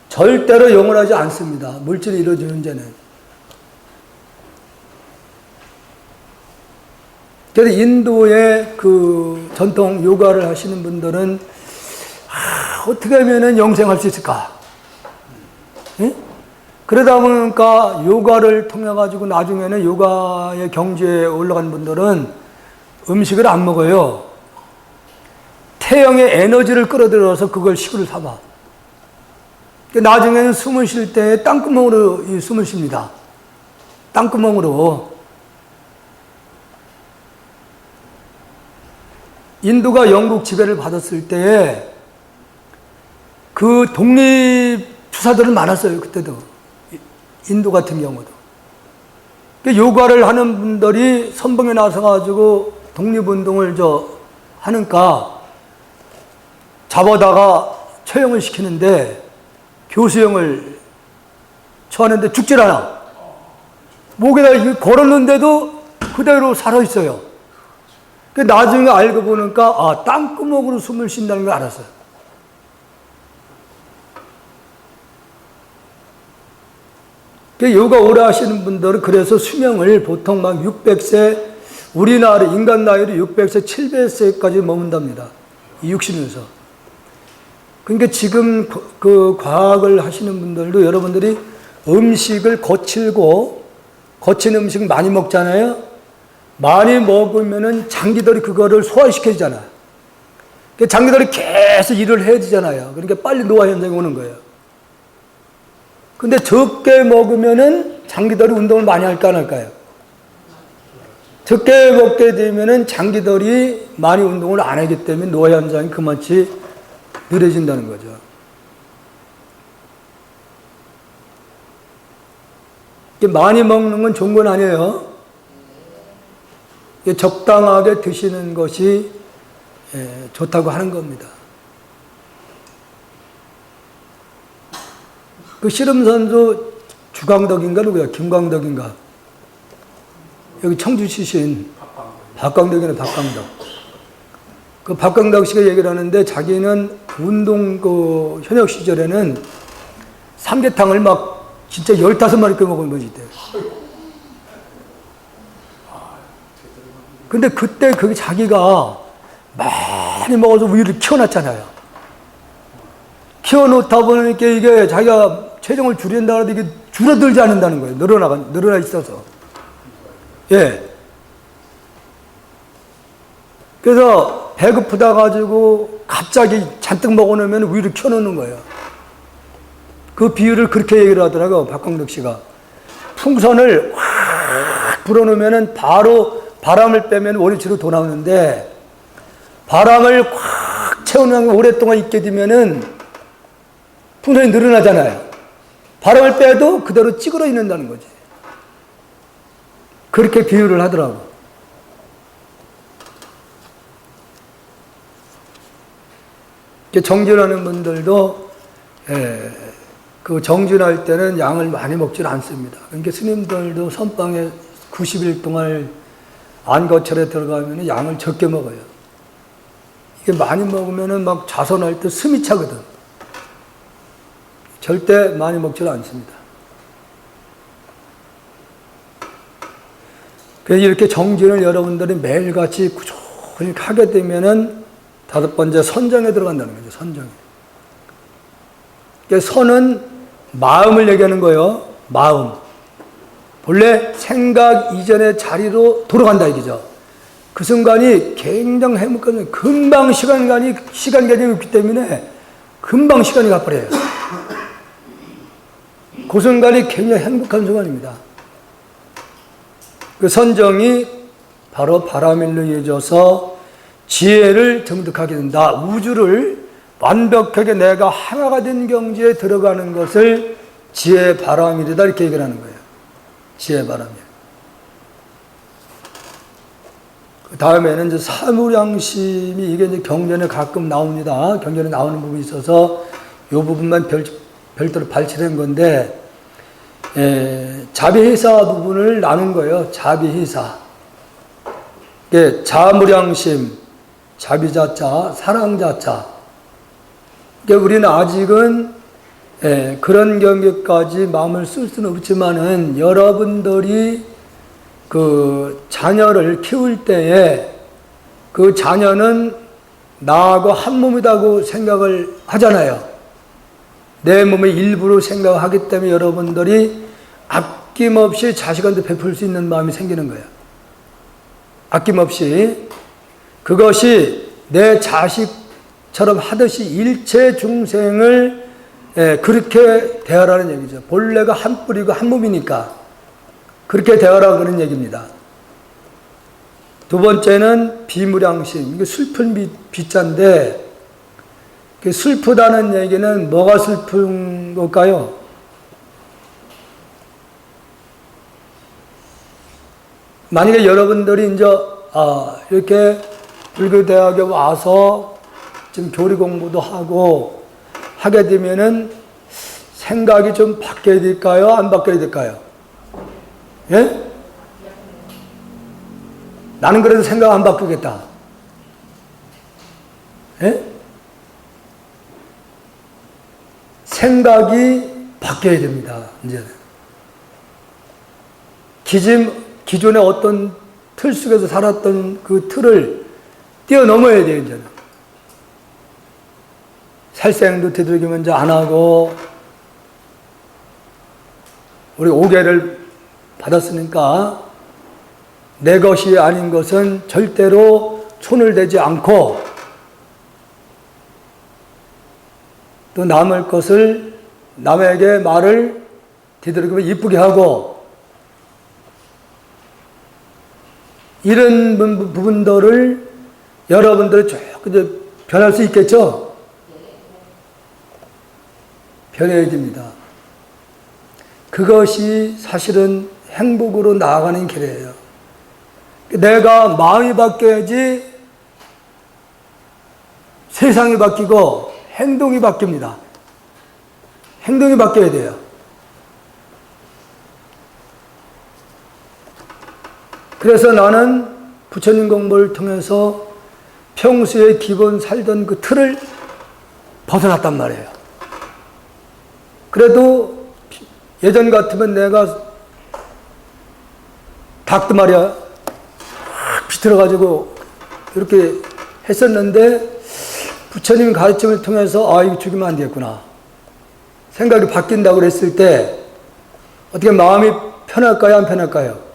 절대로 영원하지 않습니다. 물질이 이루어지는 죄는. 그래서 인도의 그 전통 요가를 하시는 분들은 어떻게 하면 영생할 수 있을까? 예? 그러다 보니까 요가를 통해 가지고 나중에는 요가의 경지에 올라간 분들은 음식을 안 먹어요. 태영의 에너지를 끌어들여서 그걸 식으로 삼아. 나중에는 숨을 쉴 때 땅구멍으로 숨을 쉽니다. 땅구멍으로. 인도가 영국 지배를 받았을 때에 그 독립 투사들은 많았어요. 그때도 인도 같은 경우도 요가를 하는 분들이 선봉에 나서가지고 독립운동을 하니까 잡아다가 처형을 시키는데 교수형을 처하는데 죽질 않아. 목에다 걸었는데도 그대로 살아있어요. 나중에 알고 보니까 땅구멍으로 숨을 쉰다는 걸 알았어요. 요가 오래 하시는 분들은 그래서 수명을 보통 막 600세, 우리나라 인간 나이로 600세, 700세까지 머문답니다. 이육신에서. 그러니까 지금 그 과학을 하시는 분들도 여러분들이 음식을 거친 음식 많이 먹잖아요. 많이 먹으면은 장기들이 그거를 소화시켜주잖아요. 그러니까 장기들이 계속 일을 해야 되잖아요. 그러니까 빨리 노화 현상이 오는 거예요. 근데 적게 먹으면은 장기들이 운동을 많이 할까 안 할까요? 적게 먹게 되면은 장기들이 많이 운동을 안 하기 때문에 노화 현상이 그만치 느려진다는 거죠. 많이 먹는 건 좋은 건 아니에요. 적당하게 드시는 것이 좋다고 하는 겁니다. 그 씨름선수 주광덕인가 누구야? 김광덕인가? 여기 청주 출신 박광덕이네. 박광덕. 그 박광덕 씨가 얘기를 하는데 자기는 운동 그 현역 시절에는 삼계탕을 막 진짜 15마리께 먹은 거지 이때. 근데 그때 그게 자기가 많이 먹어서 우유를 키워놨잖아요. 키워놓다 보니까 이게 자기가 체중을 줄인다 하는데 이게 줄어들지 않는다는 거예요. 늘어나 있어서. 예. 그래서 배고프다 가지고 갑자기 잔뜩 먹어놓으면 우유를 켜놓는 거예요. 그 비유를 그렇게 얘기를 하더라고요. 박광덕 씨가. 풍선을 확 불어놓으면 바로 바람을 빼면 원위치로 돌아오는데 바람을 확 채워놓으면 오랫동안 있게 되면은 풍선이 늘어나잖아요. 바람을 빼도 그대로 찌그러 있는다는 거지. 그렇게 비유를 하더라고. 정진하는 분들도 그 정진할 때는 양을 많이 먹지는 않습니다. 그러니까 스님들도 선방에 90일 동안 안거철에 들어가면 양을 적게 먹어요. 이게 많이 먹으면 막 자선할 때 숨이 차거든. 절대 많이 먹지는 않습니다. 그래서 이렇게 정진을 여러분들이 매일같이 꾸준히 하게 되면은 5번째 선정에 들어간다는 거죠. 선정에. 그러니까 선은 마음을 얘기하는 거예요. 마음. 본래 생각 이전의 자리로 돌아간다 이거죠. 그 순간이 굉장히 행복하면 금방 시간 개념이 없기 때문에 금방 시간이 가버려요. 그 순간이 굉장히 행복한 순간입니다. 그 선정이 바로 바람일로 이어져서 지혜를 정득하게 된다. 우주를 완벽하게 내가 하나가 된 경지에 들어가는 것을 지혜 바람일이다 이렇게 얘기를 하는 거예요. 지혜 바람일. 그 다음에는 이제 사무량심이 이게 이제 경전에 가끔 나옵니다. 경전에 나오는 부분이 있어서 이 부분만 별도로 발췌된 건데, 자비회사 부분을 나눈 거예요. 자비회사. 자무량심, 자비자자, 사랑자자. 그러니까 우리는 아직은 그런 경계까지 마음을 쓸 수는 없지만은 여러분들이 그 자녀를 키울 때에 그 자녀는 나하고 한 몸이라고 생각을 하잖아요. 내 몸의 일부로 생각하기 때문에 여러분들이 아낌없이 자식한테 베풀 수 있는 마음이 생기는 거예요. 아낌없이. 그것이 내 자식처럼 하듯이 일체 중생을 그렇게 대하라는 얘기죠. 본래가 한 뿌리고 한 몸이니까 그렇게 대하라고 그런 얘기입니다. 두 번째는 비무량심. 이게 슬픈 비자인데, 슬프다는 얘기는 뭐가 슬픈 걸까요? 만약에 여러분들이 이제 이렇게 불교대학에 와서 지금 교리 공부도 하고 하게 되면은 생각이 좀 바뀌어야 될까요? 안 바뀌어야 될까요? 예? 나는 그래도 생각 안 바꾸겠다. 예? 생각이 바뀌어야 됩니다. 이제는. 기존의 어떤 틀 속에서 살았던 그 틀을 뛰어넘어야 돼요, 이제는. 살생도 되도록이면 이제 안 하고, 우리 오계를 받았으니까, 내 것이 아닌 것은 절대로 손을 대지 않고, 또 남의 것을, 남에게 말을 되도록이면 이쁘게 하고, 이런 부분들을 여러분들이 조금 변할 수 있겠죠? 변해야 됩니다. 그것이 사실은 행복으로 나아가는 길이에요. 내가 마음이 바뀌어야지 세상이 바뀌고 행동이 바뀝니다. 행동이 바뀌어야 돼요. 그래서 나는 부처님 공부를 통해서 평소에 기본 살던 그 틀을 벗어났단 말이에요. 그래도 예전 같으면 내가 닭도 말이야 확 비틀어가지고 이렇게 했었는데 부처님 가르침을 통해서 이거 죽이면 안 되겠구나 생각이 바뀐다고 그랬을 때 어떻게 마음이 편할까요? 안 편할까요?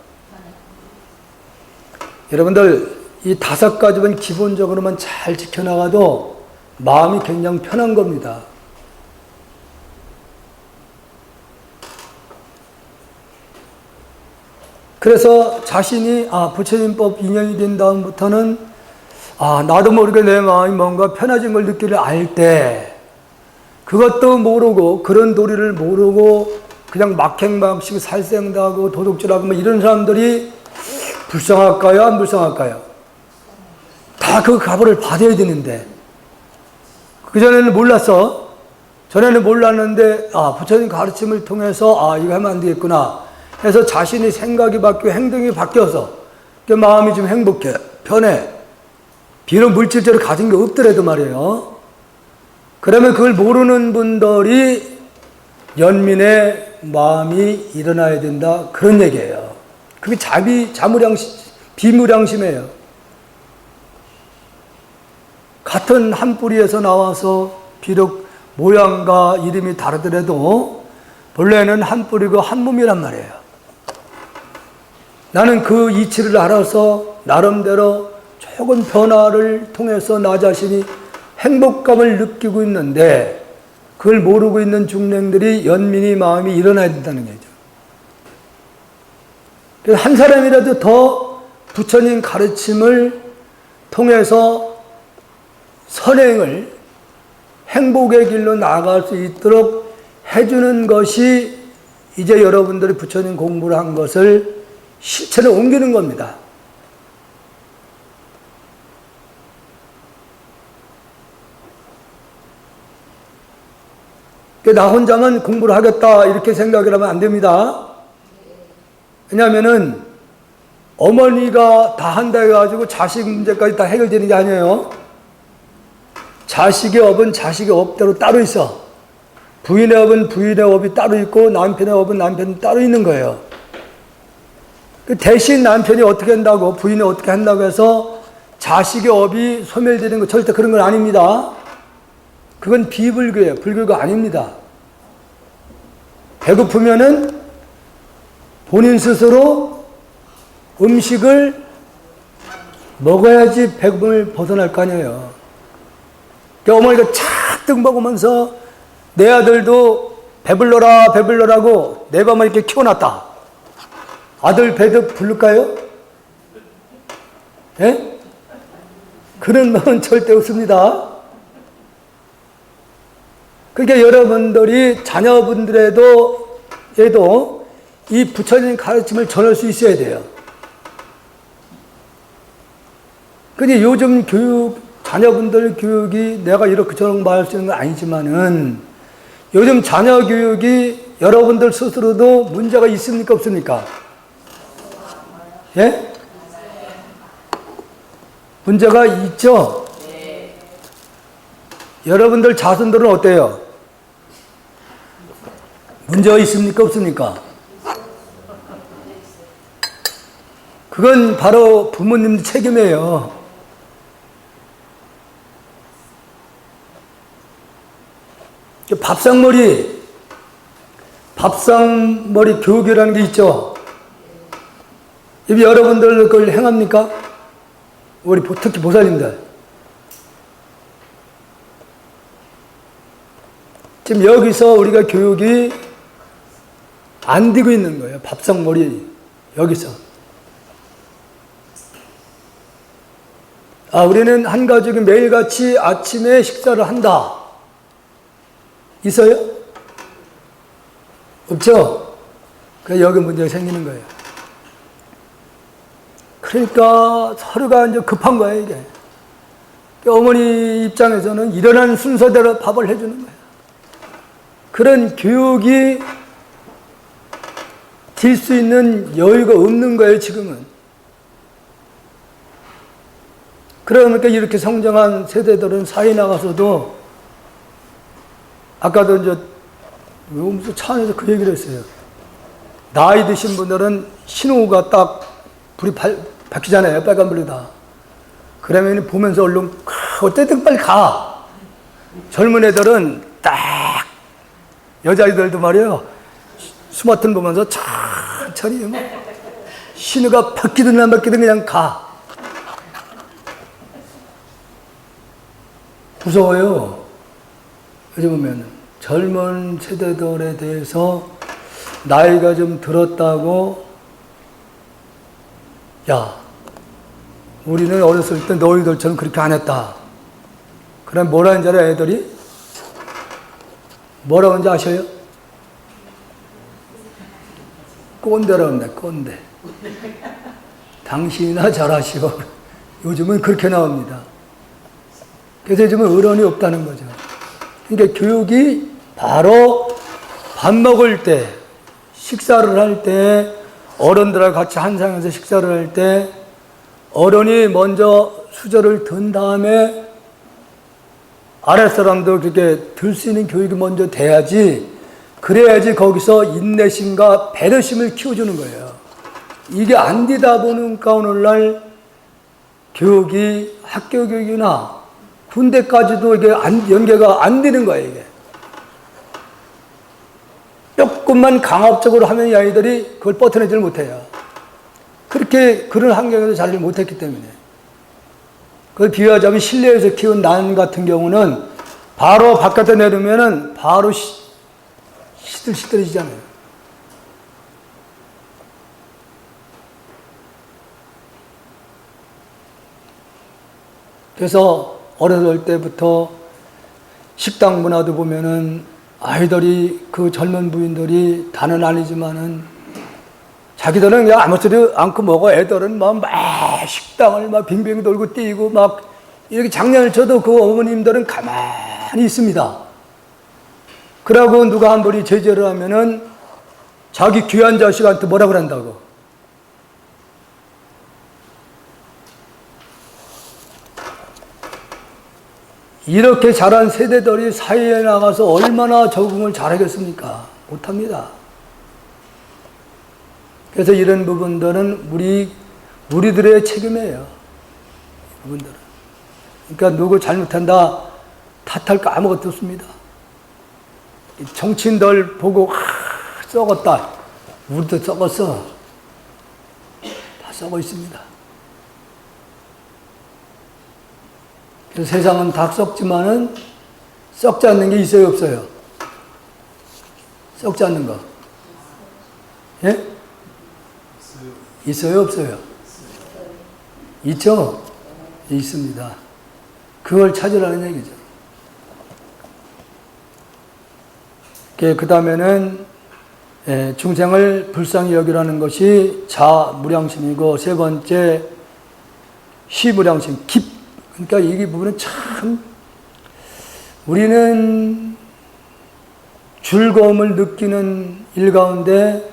여러분들 이 5가지만 기본적으로만 잘 지켜나가도 마음이 굉장히 편한 겁니다. 그래서 자신이 부처님법 인연이 된 다음부터는 나도 모르게 내 마음이 뭔가 편해진 걸 느끼를 알 때 그것도 모르고 그런 도리를 모르고 그냥 막행막식 살생하고 도둑질하고 뭐 이런 사람들이 불쌍할까요? 안 불쌍할까요? 다 그 값을 받아야 되는데 그전에는 몰랐어. 전에는 몰랐는데 부처님 가르침을 통해서 이거 하면 안 되겠구나 해서 자신이 생각이 바뀌고 행동이 바뀌어서 마음이 좀 행복해, 편해. 비록 물질적으로 가진 게 없더라도 말이에요. 그러면 그걸 모르는 분들이 연민의 마음이 일어나야 된다 그런 얘기예요. 그게 비무량심이에요. 같은 한 뿌리에서 나와서 비록 모양과 이름이 다르더라도 본래는 한 뿌리고 한 몸이란 말이에요. 나는 그 이치를 알아서 나름대로 조금 변화를 통해서 나 자신이 행복감을 느끼고 있는데 그걸 모르고 있는 중생들이 연민의 마음이 일어나야 된다는 거죠. 그래서 한 사람이라도 더 부처님 가르침을 통해서 선행을 행복의 길로 나아갈 수 있도록 해주는 것이 이제 여러분들이 부처님 공부를 한 것을 실천에 옮기는 겁니다. 나 혼자만 공부를 하겠다 이렇게 생각을 하면 안 됩니다. 왜냐하면은 어머니가 다 한다 해가지고 자식 문제까지 다 해결되는 게 아니에요. 자식의 업은 자식의 업대로 따로 있어. 부인의 업은 부인의 업이 따로 있고 남편의 업은 남편이 따로 있는 거예요. 대신 남편이 어떻게 한다고 부인이 어떻게 한다고 해서 자식의 업이 소멸되는 거 절대 그런 건 아닙니다. 그건 비불교예요. 불교가 아닙니다. 배고프면은 본인 스스로 음식을 먹어야지 배고픔을 벗어날 거 아니에요. 그러니까 어머니가 차뜩 먹으면서 내 아들도 배불러라 배불러라고 내 밤을 이렇게 키워놨다. 아들 배도 부를까요? 예? 그런 마음은 절대 없습니다. 그러니까 여러분들이 자녀분들에도 이 부처님 가르침을 전할 수 있어야 돼요. 근데 요즘 자녀분들 교육이 내가 이렇게 저렇게 말할 수 있는 건 아니지만은 요즘 자녀 교육이 여러분들 스스로도 문제가 있습니까? 없습니까? 예? 문제가 있죠? 여러분들 자손들은 어때요? 문제가 있습니까? 없습니까? 그건 바로 부모님 책임이에요. 밥상머리 교육이라는 게 있죠. 여러분들 그걸 행합니까? 우리 특히 보살님들. 지금 여기서 우리가 교육이 안 되고 있는 거예요. 밥상머리 여기서. 우리는 한 가족이 매일같이 아침에 식사를 한다. 있어요? 없죠? 그래서 여기 문제가 생기는 거예요. 그러니까 서로가 이제 급한 거예요, 이게. 어머니 입장에서는 일어난 순서대로 밥을 해주는 거예요. 그런 교육이 될 수 있는 여유가 없는 거예요, 지금은. 그러니까 이렇게 성장한 세대들은 사회 나가서도 아까도 이제 무슨 차 안에서 그 얘기를 했어요. 나이 드신 분들은 신호가 딱 불이 밝히잖아요. 빨간불이다. 그러면 보면서 얼른 어쨌든 빨리 가. 젊은 애들은 딱 여자애들도 말이에요. 스마트폰 보면서 천천히 뭐 신호가 바뀌든 안 바뀌든 그냥 가. 무서워요. 어찌 보면 젊은 세대들에 대해서 나이가 좀 들었다고 야, 우리는 어렸을 때 너희들처럼 그렇게 안 했다. 그럼 뭐라 하는지 알아요, 애들이? 뭐라고 하는지 아셔요? 꼰대라고 합니다, 꼰대. 당신이나 잘하시오. 요즘은 그렇게 나옵니다. 그래서 요즘은 어른이 없다는 거죠. 그러니까 교육이 바로 밥 먹을 때, 식사를 할 때, 어른들하고 같이 한상에서 식사를 할 때, 어른이 먼저 수저를 든 다음에 아랫사람도 그렇게 들 수 있는 교육이 먼저 돼야지, 그래야지 거기서 인내심과 배려심을 키워주는 거예요. 이게 안 되다 보니까 오늘날 교육이 학교 교육이나 군대까지도 이게 연계가 안 되는 거예요, 이게. 조금만 강압적으로 하면 이 아이들이 그걸 뻗어내지를 못해요. 그렇게 그런 환경에서 자리를 못했기 때문에. 그걸 비유하자면 실내에서 키운 난 같은 경우는 바로 바깥에 내놓으면은 바로 시들시들해지잖아요. 그래서 어렸을 때부터 식당 문화도 보면은 아이들이 그 젊은 부인들이 다는 아니지만은 자기들은 그냥 아무 소리 않고 먹어. 애들은 막 식당을 막 빙빙 돌고 뛰고 막 이렇게 장난을 쳐도 그 어머님들은 가만히 있습니다. 그러고 누가 한 번이 제재를 하면은 자기 귀한 자식한테 뭐라 그런다고. 이렇게 자란 세대들이 사회에 나가서 얼마나 적응을 잘하겠습니까? 못합니다. 그래서 이런 부분들은 우리들의 책임이에요. 부분들은. 그러니까 누구 잘못한다 탓할 거 아무것도 없습니다. 정치인들 보고 썩었다. 우리도 썩었어. 다 썩어 있습니다. 그래서 세상은 다 썩지만은 썩지 않는 게 있어요, 없어요? 썩지 않는 거. 예? 있어요, 없어요? 있죠? 있습니다. 그걸 찾으라는 얘기죠. 그 다음에는 중생을 불쌍히 여기라는 것이 자무량심이고, 세 번째 시무량심, 그러니까 이 부분은 참 우리는 즐거움을 느끼는 일 가운데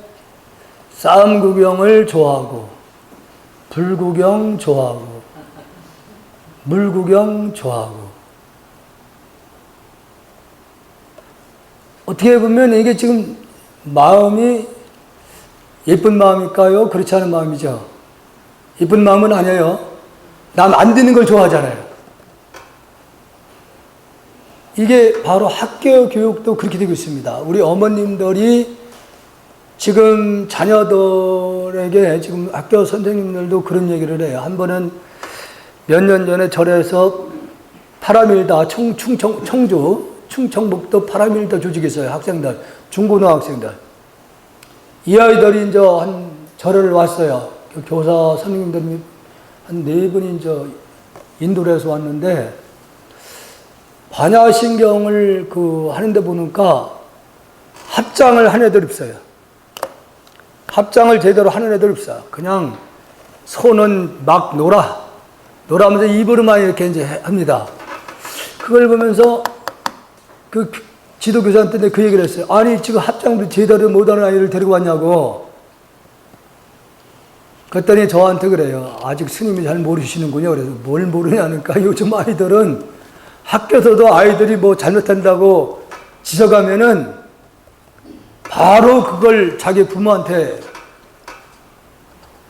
싸움 구경을 좋아하고, 불 구경 좋아하고, 물 구경 좋아하고, 어떻게 보면 이게 지금 마음이 예쁜 마음일까요? 그렇지 않은 마음이죠. 예쁜 마음은 아니에요. 남 안 되는 걸 좋아하잖아요. 이게 바로 학교 교육도 그렇게 되고 있습니다. 우리 어머님들이 지금 자녀들에게 지금 학교 선생님들도 그런 얘기를 해요. 한 번은 몇 년 전에 절에서 파라밀다 충청북도 파라밀다 조직이 있어요. 학생들, 중고등학생들. 이 아이들이 이제 한 절을 왔어요. 교사 선생님들이 한 4분이 이제 인도를 해서 왔는데, 반야신경을 하는데 보니까 합장을 한 애들 없어요. 합장을 제대로 하는 애들 없어요. 그냥 손은 막 놀아면서 입으로만 이렇게 이제 합니다. 그걸 보면서 그 지도교사한테 그 얘기를 했어요. 아니, 지금 합장도 제대로 못하는 아이를 데리고 왔냐고. 그랬더니 저한테 그래요. 아직 스님이 잘 모르시는군요. 그래서 뭘 모르냐니까 요즘 아이들은 학교에서도 아이들이 뭐 잘못한다고 지적하면은 바로 그걸 자기 부모한테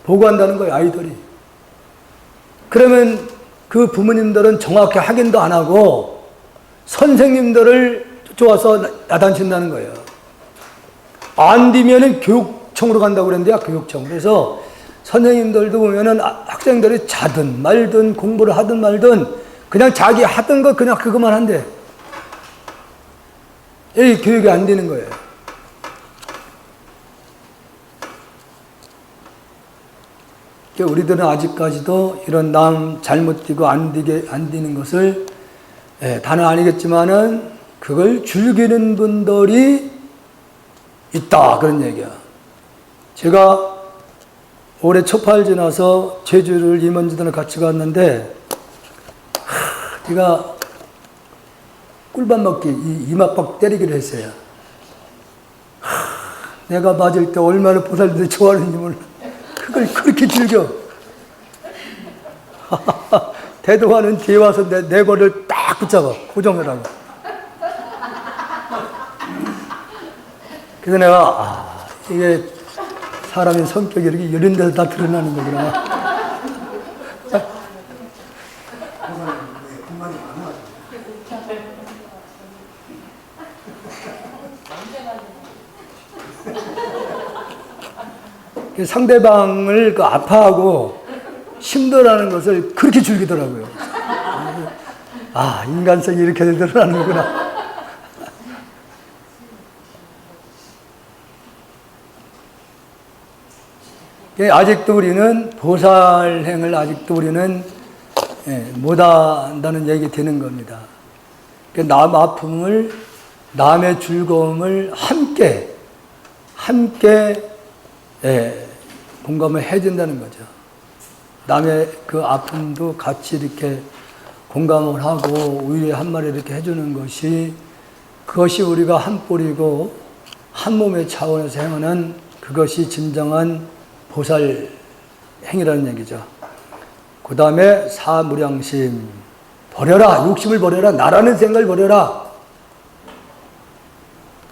보고한다는 거예요, 아이들이. 그러면 그 부모님들은 정확히 확인도 안 하고 선생님들을 쫓아와서 야단친다는 거예요. 안 되면은 교육청으로 간다고 그랬는데요, 교육청. 그래서 선생님들도 보면은 학생들이 자든 말든 공부를 하든 말든 그냥 자기 하던 거 그냥 그것만 한대. 이 교육이 안 되는 거예요. 우리들은 아직까지도 이런 남 잘못 되고 안 되는 것을 다는 아니겠지만은 그걸 즐기는 분들이 있다, 그런 얘기야. 제가 올해 초팔 지나서 제주를 임원지단을 같이 갔는데, 제가 꿀밥 먹기, 이맛박 때리기를 했어요. 내가 맞을 때 얼마나 보살들이 좋아하는지 몰라. 그걸 그렇게 즐겨. 대도하는 뒤에 와서 내 발을 딱 붙잡아, 고정해라고. 그래서 내가, 이게 사람의 성격이 이렇게 이런 데서 다 드러나는 거구나. 상대방을 아파하고 힘들어하는 것을 그렇게 즐기더라고요. 아, 인간성이 이렇게 드러나는구나. 아직도 우리는 보살행을 아직도 우리는 못한다는 얘기 되는 겁니다. 남 아픔을, 남의 즐거움을 함께 공감을 해준다는 거죠. 남의 그 아픔도 같이 이렇게 공감을 하고 위로의 한마디 이렇게 해주는 것이, 그것이 우리가 한 뿔이고 한 몸의 차원에서 행하는 그것이 진정한 보살 행위라는 얘기죠. 그 다음에 사무량심, 버려라, 욕심을 버려라, 나라는 생각을 버려라.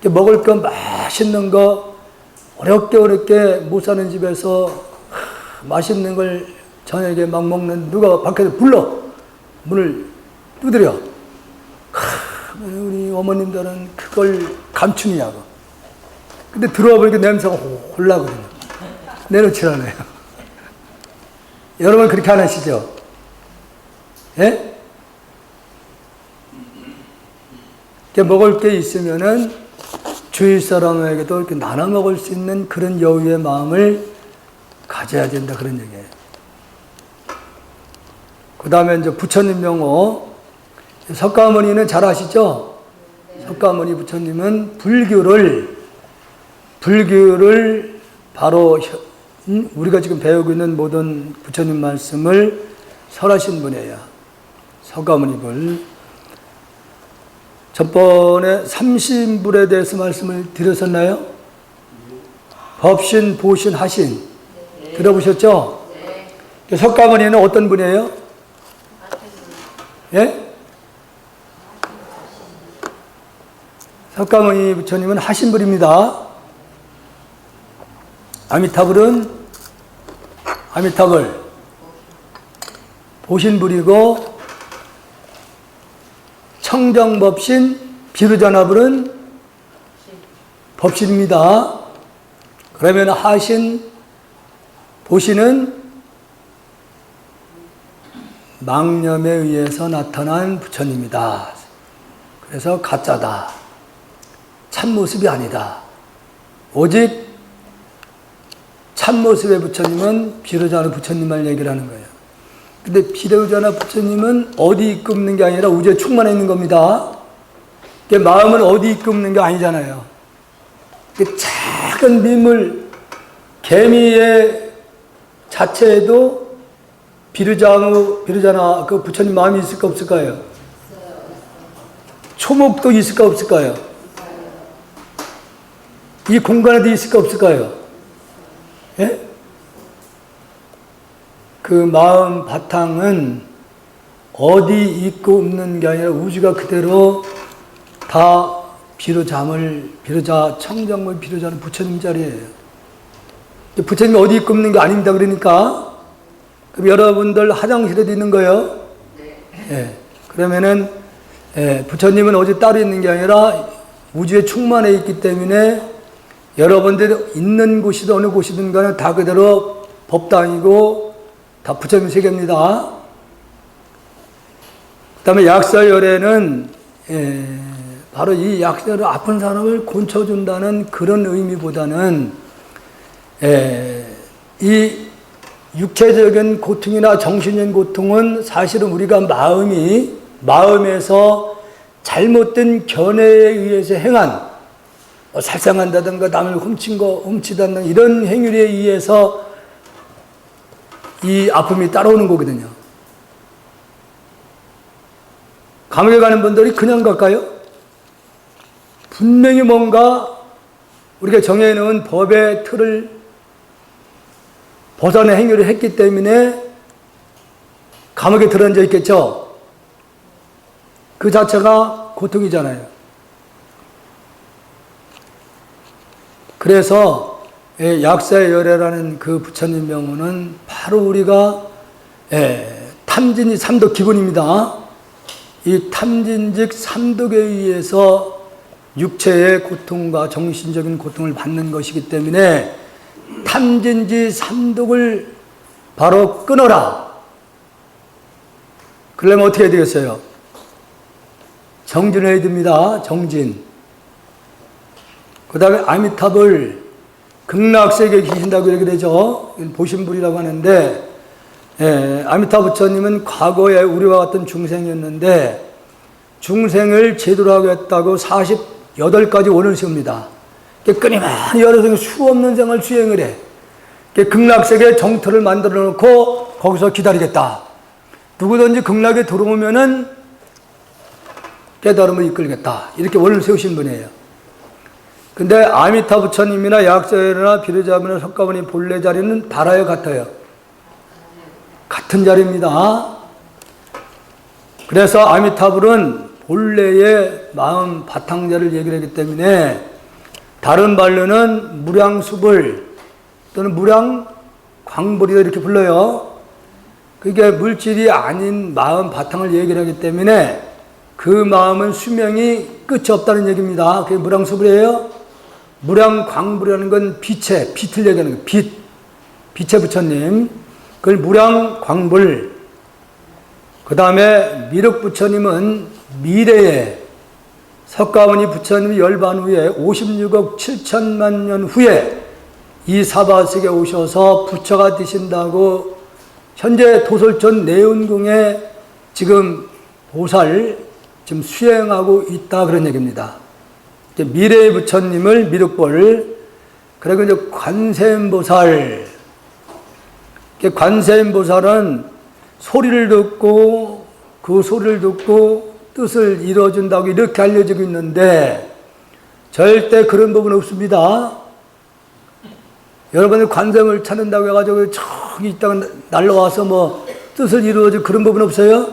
먹을 거 맛있는 거 어렵게 못 사는 집에서 맛있는 걸 저녁에 막 먹는, 누가 밖에서 불러 문을 두드려. 우리 어머님들은 그걸 감추냐고. 근데 들어와 보니까 냄새가 올라거든요. 내놓질 않아요. 여러분 그렇게 안 하시죠? 예? 먹을 게 있으면은 주위 사람에게도 이렇게 나눠 먹을 수 있는 그런 여유의 마음을 가져야 된다, 그런 얘기예요. 그 다음에 이제 부처님 명호. 석가모니는 잘 아시죠? 석가모니 부처님은 불교를 바로 우리가 지금 배우고 있는 모든 부처님 말씀을 설하신 분이에요. 석가모니 불. 전번에 삼신불에 대해서 말씀을 드렸었나요? 법신, 보신, 하신. 들어보셨죠? 석가모니는 어떤 분이에요? 예? 석가모니 부처님은 하신불입니다. 아미타불 보신불이고, 청정법신, 비루자나불은 법신입니다. 그러면 하신, 보신은 망념에 의해서 나타난 부처님이다. 그래서 가짜다. 참모습이 아니다. 오직 참모습의 부처님은 비로자나 부처님만 얘기를 하는 거예요. 근데 비로자나 부처님은 어디 있고 없는 게 아니라 우주에 충만해 있는 겁니다. 마음은 어디 있고 없는 게 아니잖아요. 작은 민물, 개미의 자체에도 비로자나 그 부처님 마음이 있을까 없을까요? 초목도 있을까 없을까요? 이 공간에도 있을까 없을까요? 예? 그 마음 바탕은 어디 있고 없는 게 아니라 우주가 그대로 다 비로자 청정물 비로자는 부처님 자리예요. 부처님이 어디 있고 없는 게 아닙니다. 그러니까 그럼 여러분들 화장실에도 있는 거예요. 예. 그러면은 부처님은 어디 따로 있는 게 아니라 우주에 충만해 있기 때문에 여러분들이 있는 곳이든 어느 곳이든 간에 다 그대로 법당이고 다 부처님 세계입니다. 그 다음에 약사열애는 바로 이 약사를 아픈 사람을 곤쳐준다는 그런 의미보다는 이 육체적인 고통이나 정신적인 고통은 사실은 우리가 마음에서 잘못된 견해에 의해서 행한 살상한다든가 남을 훔치다든가 이런 행위에 의해서 이 아픔이 따라오는 거거든요. 감옥에 가는 분들이 그냥 갈까요? 분명히 뭔가 우리가 정해놓은 법의 틀을 벗어난 행위를 했기 때문에 감옥에 들어앉아 있겠죠. 그 자체가 고통이잖아요. 그래서 약사의 열애라는 그 부처님 명호는 바로 우리가 탐진이 삼독 기본입니다. 이 탐진직 삼독에 의해서 육체의 고통과 정신적인 고통을 받는 것이기 때문에 탐진지 삼독을 바로 끊어라. 그러려면 어떻게 해야 되겠어요? 정진해야 됩니다. 정진. 그 다음에 아미타불, 극락세계에 계신다고 얘기를 하죠. 보신불이라고 하는데, 아미타 부처님은 과거에 우리와 같은 중생이었는데, 중생을 제대로 하겠다고 48가지 원을 세웁니다. 끊임없이 여러 생 수없는 생을 수행을 해. 극락세계에 정토를 만들어 놓고 거기서 기다리겠다. 누구든지 극락에 들어오면은 깨달음을 이끌겠다. 이렇게 원을 세우신 분이에요. 근데 아미타 부처님이나 약사열애나 비로자나 석가모니 본래 자리는 달아요, 같아요? 같은 자리입니다. 그래서 아미타불은 본래의 마음 바탕자를 얘기를 하기 때문에 다른 말로는 무량수불 또는 무량광불이다 이렇게 불러요. 그게 물질이 아닌 마음 바탕을 얘기를 하기 때문에 그 마음은 수명이 끝이 없다는 얘기입니다. 그게 무량수불이에요. 무량광불이라는 건 빛을 얘기하는 거예요. 빛의 부처님. 그걸 무량광불. 그 다음에 미륵부처님은 미래에 석가모니 부처님이 열반 후에 56억 7천만 년 후에 이 사바세계에 오셔서 부처가 되신다고 현재 도솔천 내은궁에 지금 보살 지금 수행하고 있다 그런 얘기입니다. 이제 미래의 부처님을 미륵볼, 그리고 이제 관세음보살. 관세음보살은 소리를 듣고 그 소리를 듣고 뜻을 이루어준다고 이렇게 알려지고 있는데 절대 그런 부분 없습니다. 여러분들 관세음을 찾는다고 해가지고 저기 있다가 날라와서 뭐 뜻을 이루어줄 그런 부분 없어요?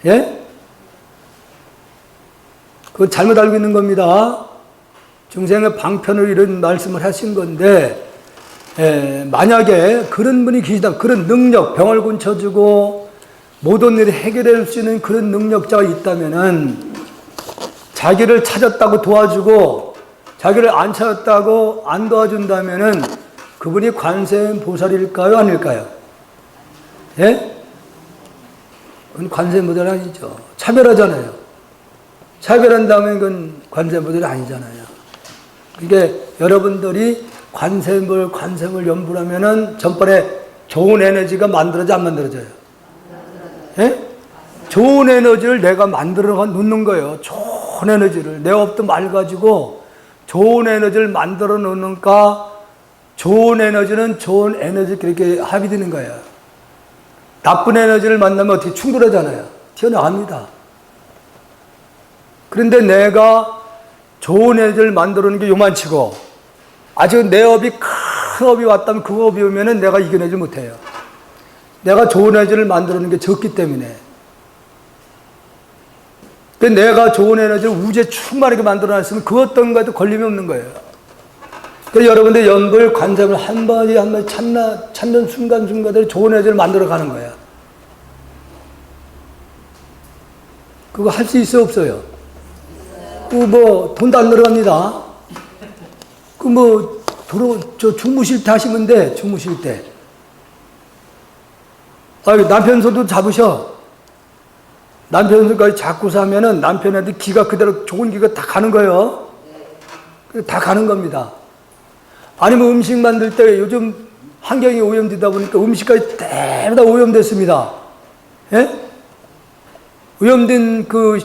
예? 그건 잘못 알고 있는 겁니다. 중생의 방편으로 이런 말씀을 하신 건데, 만약에 그런 분이 계시다, 그런 능력, 병을 고쳐주고 모든 일을 해결할 수 있는 그런 능력자가 있다면은 자기를 찾았다고 도와주고 자기를 안 찾았다고 안 도와준다면은 그분이 관세음보살일까요? 아닐까요? 예? 그건 관세음보살이 아니죠. 차별하잖아요. 차별한다면 그건 관세음보살이 아니잖아요. 그게 여러분들이 관세음을 연불하면은 전번에 좋은 에너지가 만들어져 안 만들어져요? 예? 좋은 에너지를 내가 만들어 놓는 거예요. 좋은 에너지를. 내 업도 말 가지고 좋은 에너지를 만들어 놓으니까 좋은 에너지는 좋은 에너지 그렇게 합의되는 거예요. 나쁜 에너지를 만나면 어떻게 충돌하잖아요. 튀어나갑니다. 그런데 내가 좋은 에너지를 만들어 놓는 게 요만치고 아직 내 업이 큰 업이 왔다면 그 업이 오면은 내가 이겨내지 못해요. 내가 좋은 에너지를 만들어 놓는 게 적기 때문에. 근데 내가 좋은 에너지를 우주에 충만하게 만들어 놨으면 그 어떤 것도 걸림이 없는 거예요. 그래서 여러분들 연불 관세음을 한 번에 찾는 순간순간들이 좋은 에너지를 만들어 가는 거야. 그거 할 수 있어 없어요? 뭐 돈도 안 들어갑니다. 주무실 때 하시면 돼. 주무실 때. 남편 손도 잡으셔. 남편 손까지 잡고서 하면은 남편한테 기가 그대로 좋은 기가 다 가는 거예요. 다 가는 겁니다. 아니면 음식 만들 때 요즘 환경이 오염되다 보니까 음식까지 대부분 다 오염됐습니다. 예? 오염된 그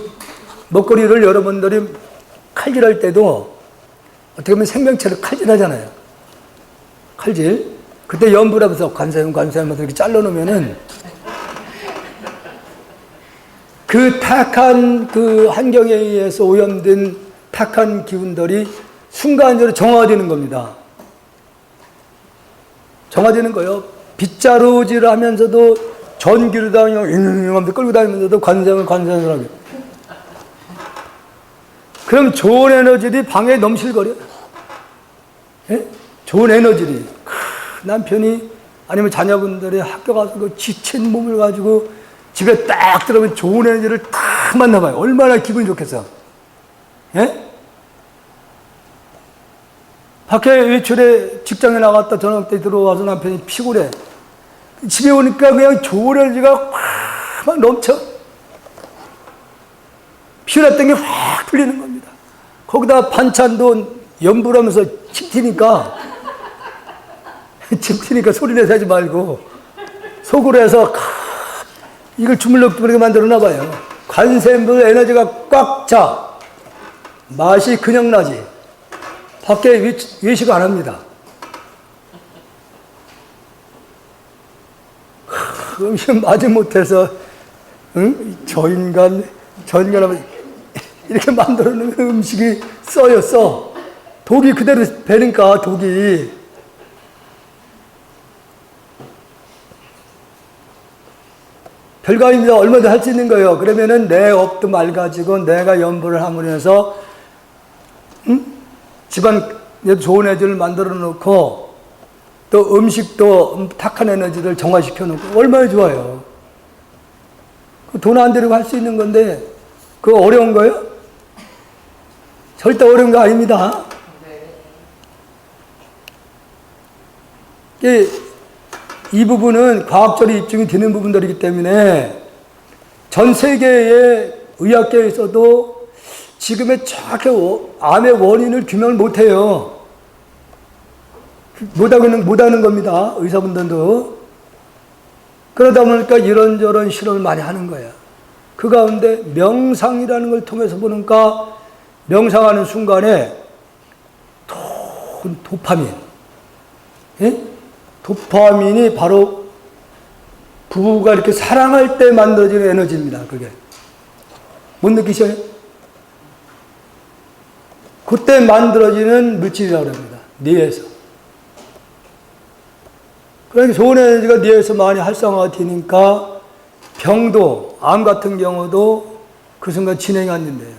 먹거리를 여러분들이 칼질할 때도 어떻게 보면 생명체를 칼질하잖아요. 칼질. 그때 연불하면서 관세음 이렇게 잘라놓으면은 그 탁한 그 환경에 의해서 오염된 탁한 기운들이 순간적으로 정화되는 겁니다. 정화되는 거예요. 빗자루질 하면서도 전기를 다니면서 끌고 다니면서도 관세음을 하게. 그럼 좋은 에너지들이 방에 넘실거려. 예? 좋은 에너지들이. 남편이 아니면 자녀분들이 학교 가서 그 지친 몸을 가지고 집에 딱 들어오면 좋은 에너지를 딱 만나봐요. 얼마나 기분이 좋겠어. 예? 밖에 외출에 직장에 나갔다 저녁 때 들어와서 남편이 피곤해. 집에 오니까 그냥 좋은 에너지가 확 넘쳐. 피곤했던 게 확 풀리는 겁니다. 거기다 반찬도 연불하면서 침 튀니까 소리 내서 하지 말고 속으로 해서 이걸 주물럭주물럭 만들어놔 봐요. 관세음보살 에너지가 꽉 차. 맛이 그냥 나지. 밖에 외식 안 합니다. 음식 마지 못해서 저 인간 하면 이렇게 만들어 놓으면 음식이 써. 독이 그대로 배니까 독이. 별거 아닙니다. 얼마든지 할 수 있는 거예요. 그러면은 내 업도 말 가지고 내가 연불을 하면서 집안에 좋은 에너지를 만들어 놓고 또 음식도 탁한 에너지를 정화시켜 놓고 얼마나 좋아요. 돈 안 들이고 할 수 있는 건데 그거 어려운 거예요? 절대 어려운 거 아닙니다. 이 부분은 과학적으로 입증이 되는 부분들이기 때문에 전 세계의 의학계에서도 지금의 정확히 암의 원인을 규명을 못해요. 못하는 겁니다. 의사분들도. 그러다 보니까 이런저런 실험을 많이 하는 거예요. 그 가운데 명상이라는 걸 통해서 보니까 명상하는 순간에 도파민, 예? 도파민이 바로 부부가 이렇게 사랑할 때 만들어지는 에너지입니다. 그게 못 느끼셔요? 그때 만들어지는 물질이라고 합니다. 뇌에서. 그러니까 좋은 에너지가 뇌에서 많이 활성화가 되니까 병도, 암 같은 경우도 그 순간 진행이 안 된대요.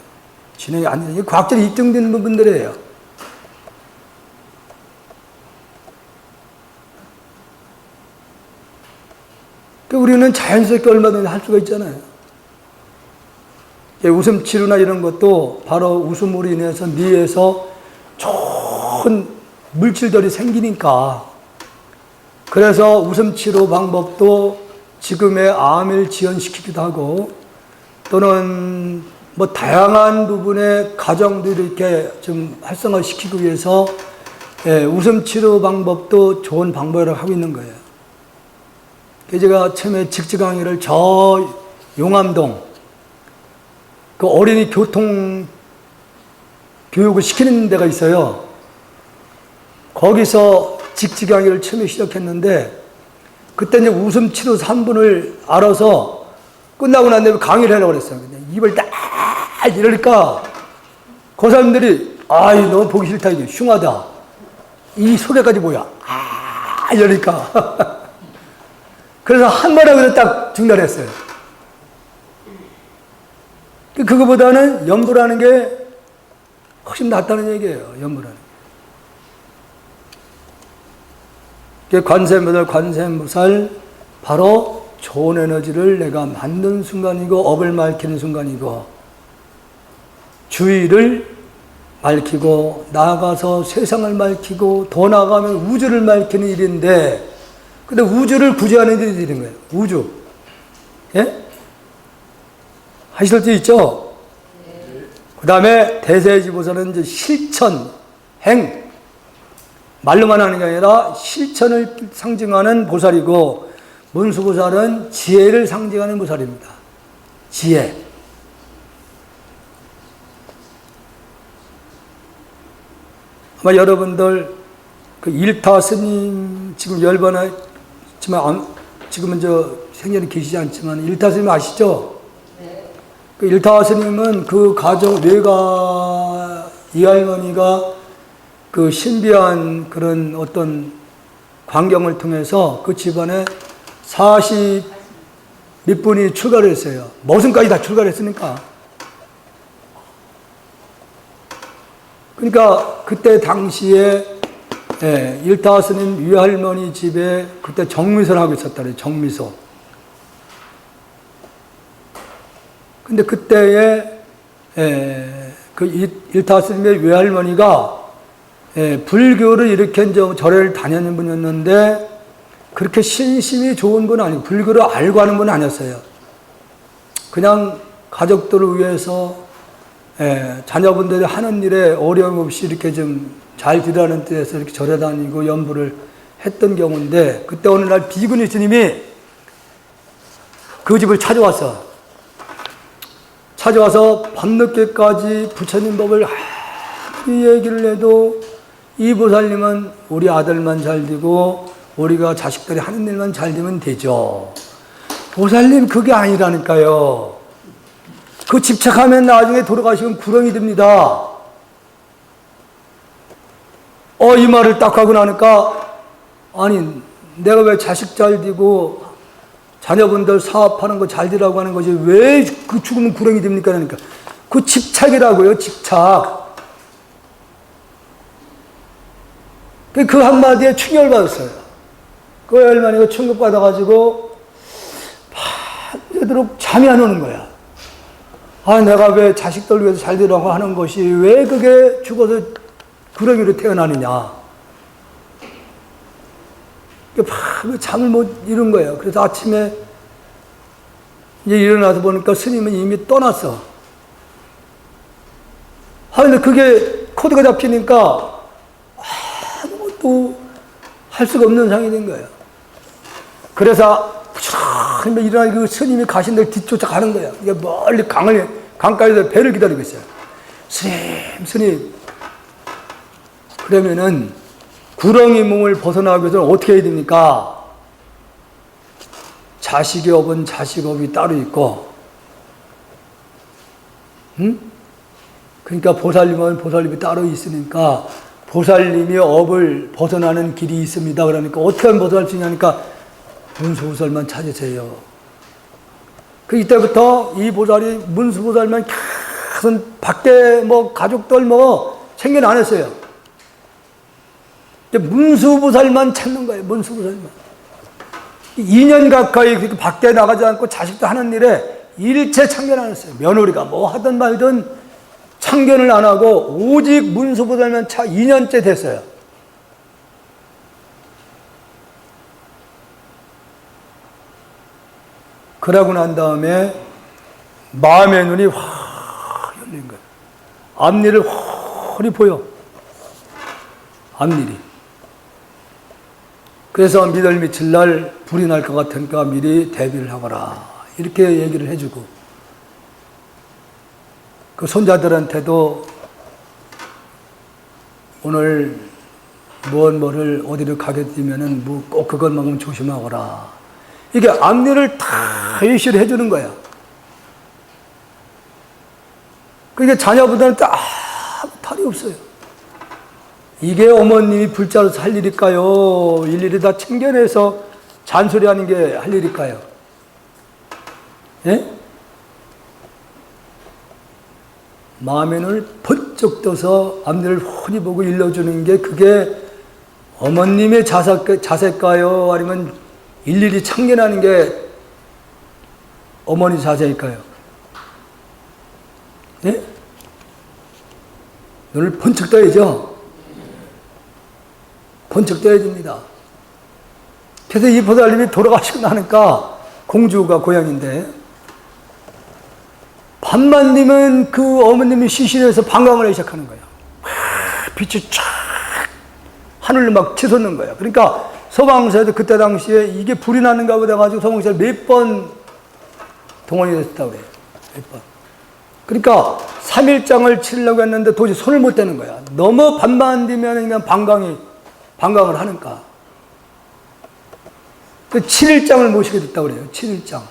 진행이 안 되는 게 과학적으로 입증된 부분들이에요. 그러니까 우리는 자연스럽게 얼마든지 할 수가 있잖아요. 웃음 치료나 이런 것도 바로 웃음으로 인해서 뇌에서 좋은 물질들이 생기니까, 그래서 웃음 치료 방법도 지금의 암을 지연시키기도 하고, 또는 뭐 다양한 부분의 가정도 이렇게 좀 활성화시키기 위해서 웃음 치료 방법도 좋은 방법이라고 하고 있는 거예요. 제가 처음에 직지 강의를 저 용암동 그 어린이 교통 교육을 시키는 데가 있어요. 거기서 직지 강의를 처음에 시작했는데, 그때 이제 웃음 치료 3분을 알아서 끝나고 난 다음에 강의를 하려고 그랬어요. 그냥 입을 딱 이러니까 그 사람들이 아이 너무 보기 싫다, 이게 흉하다, 이 소리까지 뭐야, 이러니까 그래서 한 번에 그냥 딱 중단했어요. 그거보다는 연부라는 게 훨씬 낫다는 얘기예요. 연부라는 게. 관세음보살 바로 좋은 에너지를 내가 만든 순간이고, 업을 밝히는 순간이고, 주의를 밝히고, 나아가서 세상을 밝히고, 더 나아가면 우주를 밝히는 일인데, 근데 우주를 구제하는 일이 되는 거예요. 우주. 예? 하실 수 있죠? 네. 그 다음에 대세지보살은 이제 실천, 행. 말로만 하는 게 아니라 실천을 상징하는 보살이고, 문수보살은 지혜를 상징하는 보살입니다. 지혜. 아마 여러분들 그 일타 스님 지금 열반에 지금은 생전에 계시지 않지만 일타 스님 아시죠? 네. 그 일타 스님은 그 가정 외가 이 할머니가 그 신비한 그런 어떤 광경을 통해서 그 집안에 40 몇 분이 출가를 했어요. 머슴까지 다 출가를 했으니까. 그러니까 그때 당시에 일타 스님 위할머니 집에 그때 정미소를 하고 있었다 그래요. 정미소. 근데 그때에 그 일타 스님의 외할머니가 불교를 이렇게 이제 절에를 다니는 분이었는데, 그렇게 신심이 좋은 분은 아니고 불교를 알고 하는 분은 아니었어요. 그냥 가족들을 위해서 자녀분들이 하는 일에 어려움 없이 이렇게 좀 잘 되라는 뜻에서 이렇게 절에 다니고 연부를 했던 경우인데, 그때 어느 날 비구니 스님이 그 집을 찾아와서 밤늦게까지 부처님 법을 아무리 얘기를 해도 이 보살님은 우리 아들만 잘 되고 우리가 자식들이 하는 일만 잘 되면 되죠. 보살님 그게 아니라니까요. 그 집착하면 나중에 돌아가시면 구렁이 됩니다. 이 말을 딱 하고 나니까, 아니 내가 왜 자식 잘 되고 자녀분들 사업하는 거 잘 되라고 하는 거지 왜 그 죽으면 구렁이 됩니까? 그러니까 그 집착이라고요. 집착. 그 한마디에 충격을 받았어요. 그 할머니가 충격받아가지고 밤새도록 잠이 안 오는 거야. 내가 왜 자식들 위해서 잘 되라고 하는 것이 왜 그게 죽어서 구렁이로 태어나느냐. 밤에 잠을 못 이룬 거예요. 그래서 아침에 이제 일어나서 보니까 스님은 이미 떠났어. 근데 그게 코드가 잡히니까 아무것도 할 수가 없는 상황이 된 거예요. 그래서 부지런히 일어나 그 스님이 가신 데를 뒤쫓아 가는 거야. 이게 멀리 강가에서 배를 기다리고 있어요. 스님. 그러면은 구렁이 몸을 벗어나기 위해서는 어떻게 해야 됩니까? 자식의 업은 자식 업이 따로 있고, 그러니까 보살님은 보살님이 따로 있으니까 보살님이 업을 벗어나는 길이 있습니다. 그러니까 어떻게 하면 벗어날 수 있냐니까 문수보살만 찾으세요. 그 이때부터 이 보살이 문수보살만 계속 밖에 뭐 가족들 뭐 생견 안 했어요. 문수보살만 찾는 거예요. 문수보살만. 2년 가까이 그렇게 밖에 나가지 않고 자식도 하는 일에 일체 참견 안 했어요. 며느리가 뭐 하든 말든 참견을 안 하고 오직 문수보살만 2년째 됐어요. 그러고 난 다음에 마음의 눈이 확 열린 거예요. 앞일을 훤히 보여. 앞일이. 그래서 미들 미칠 날 불이 날 것 같으니까 미리 대비를 하거라. 이렇게 얘기를 해주고, 그 손자들한테도 오늘 뭐를 어디를 가게 되면은 뭐 꼭 그것만큼 조심하거라. 이게 앞일을 다 예시를 해주는 거야. 그러니까 자녀보다는 아무 탈이 없어요. 이게 어머님이 불자로서 할 일일까요? 일일이 다 챙겨내서 잔소리하는 게 할 일일까요? 예? 마음의 눈을 번쩍 떠서 앞일을 훤히 보고 일러주는 게 그게 어머님의 자세일까요? 아니면 일일이 참견하는 게 어머니 자세일까요? 예? 눈을 번쩍 떠야죠. 번쩍 떠야 됩니다. 그래서 이 보살님이 돌아가시고 나니까 공주가 고향인데 밤만 되면 그 어머님이 시신에서 방광을 하기 시작하는 거예요. 빛이 쫙 하늘로 막 치솟는 거예요. 그러니까 서방사에도 그때 당시에 이게 불이 나는가 보다 가지고 서방사를 몇 번 동원이 됐다고 그래요. 몇 번. 그러니까 3일장을 치려고 했는데 도저히 손을 못 대는 거야. 너무 밤만 되면 그냥 방광을 하니까. 그 7일장을 모시게 됐다고 그래요. 7일장.